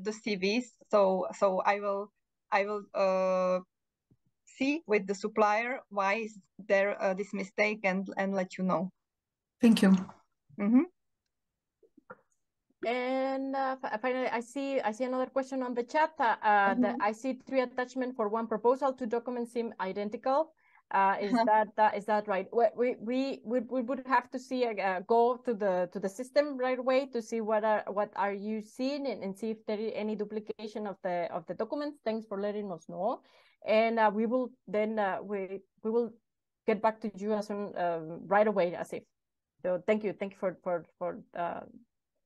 the CVs. So I will see with the supplier why is there this mistake and let you know. Thank you. Mm-hmm. And finally, I see another question on the chat. I see 3 attachments for one proposal. 2 documents seem identical. Is that right? We would have to see go to the system right away to see what are you seeing and see if there is any duplication of the documents. Thanks for letting us know. And we will then we will get back to you as soon right away, as if. So thank you for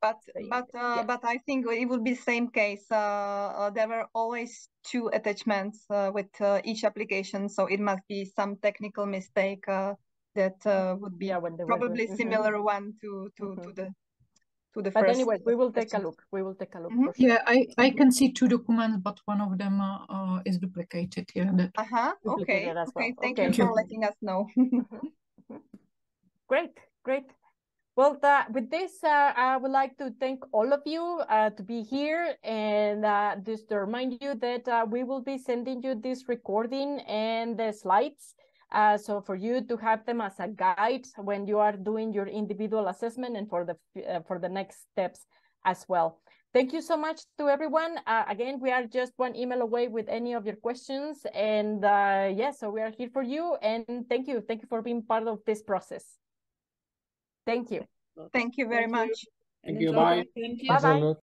But I think it would be the same case. There were always 2 attachments with each application, so it must be some technical mistake that would be probably similar one to the but first. anyway, we will take a look. We will take a look for sure. Yeah, I can see 2 documents, but one of them is duplicated. Yeah. Okay. As well. Okay. Thank you for letting us know. Great. Well, with this, I would like to thank all of you to be here, and just to remind you that we will be sending you this recording and the slides, so for you to have them as a guide when you are doing your individual assessment and for the next steps as well. Thank you so much to everyone. Again, we are just one email away with any of your questions, and so we are here for you. And thank you for being part of this process. Thank you. Thank you very much. Thank you. Bye. Thank you. Bye-bye.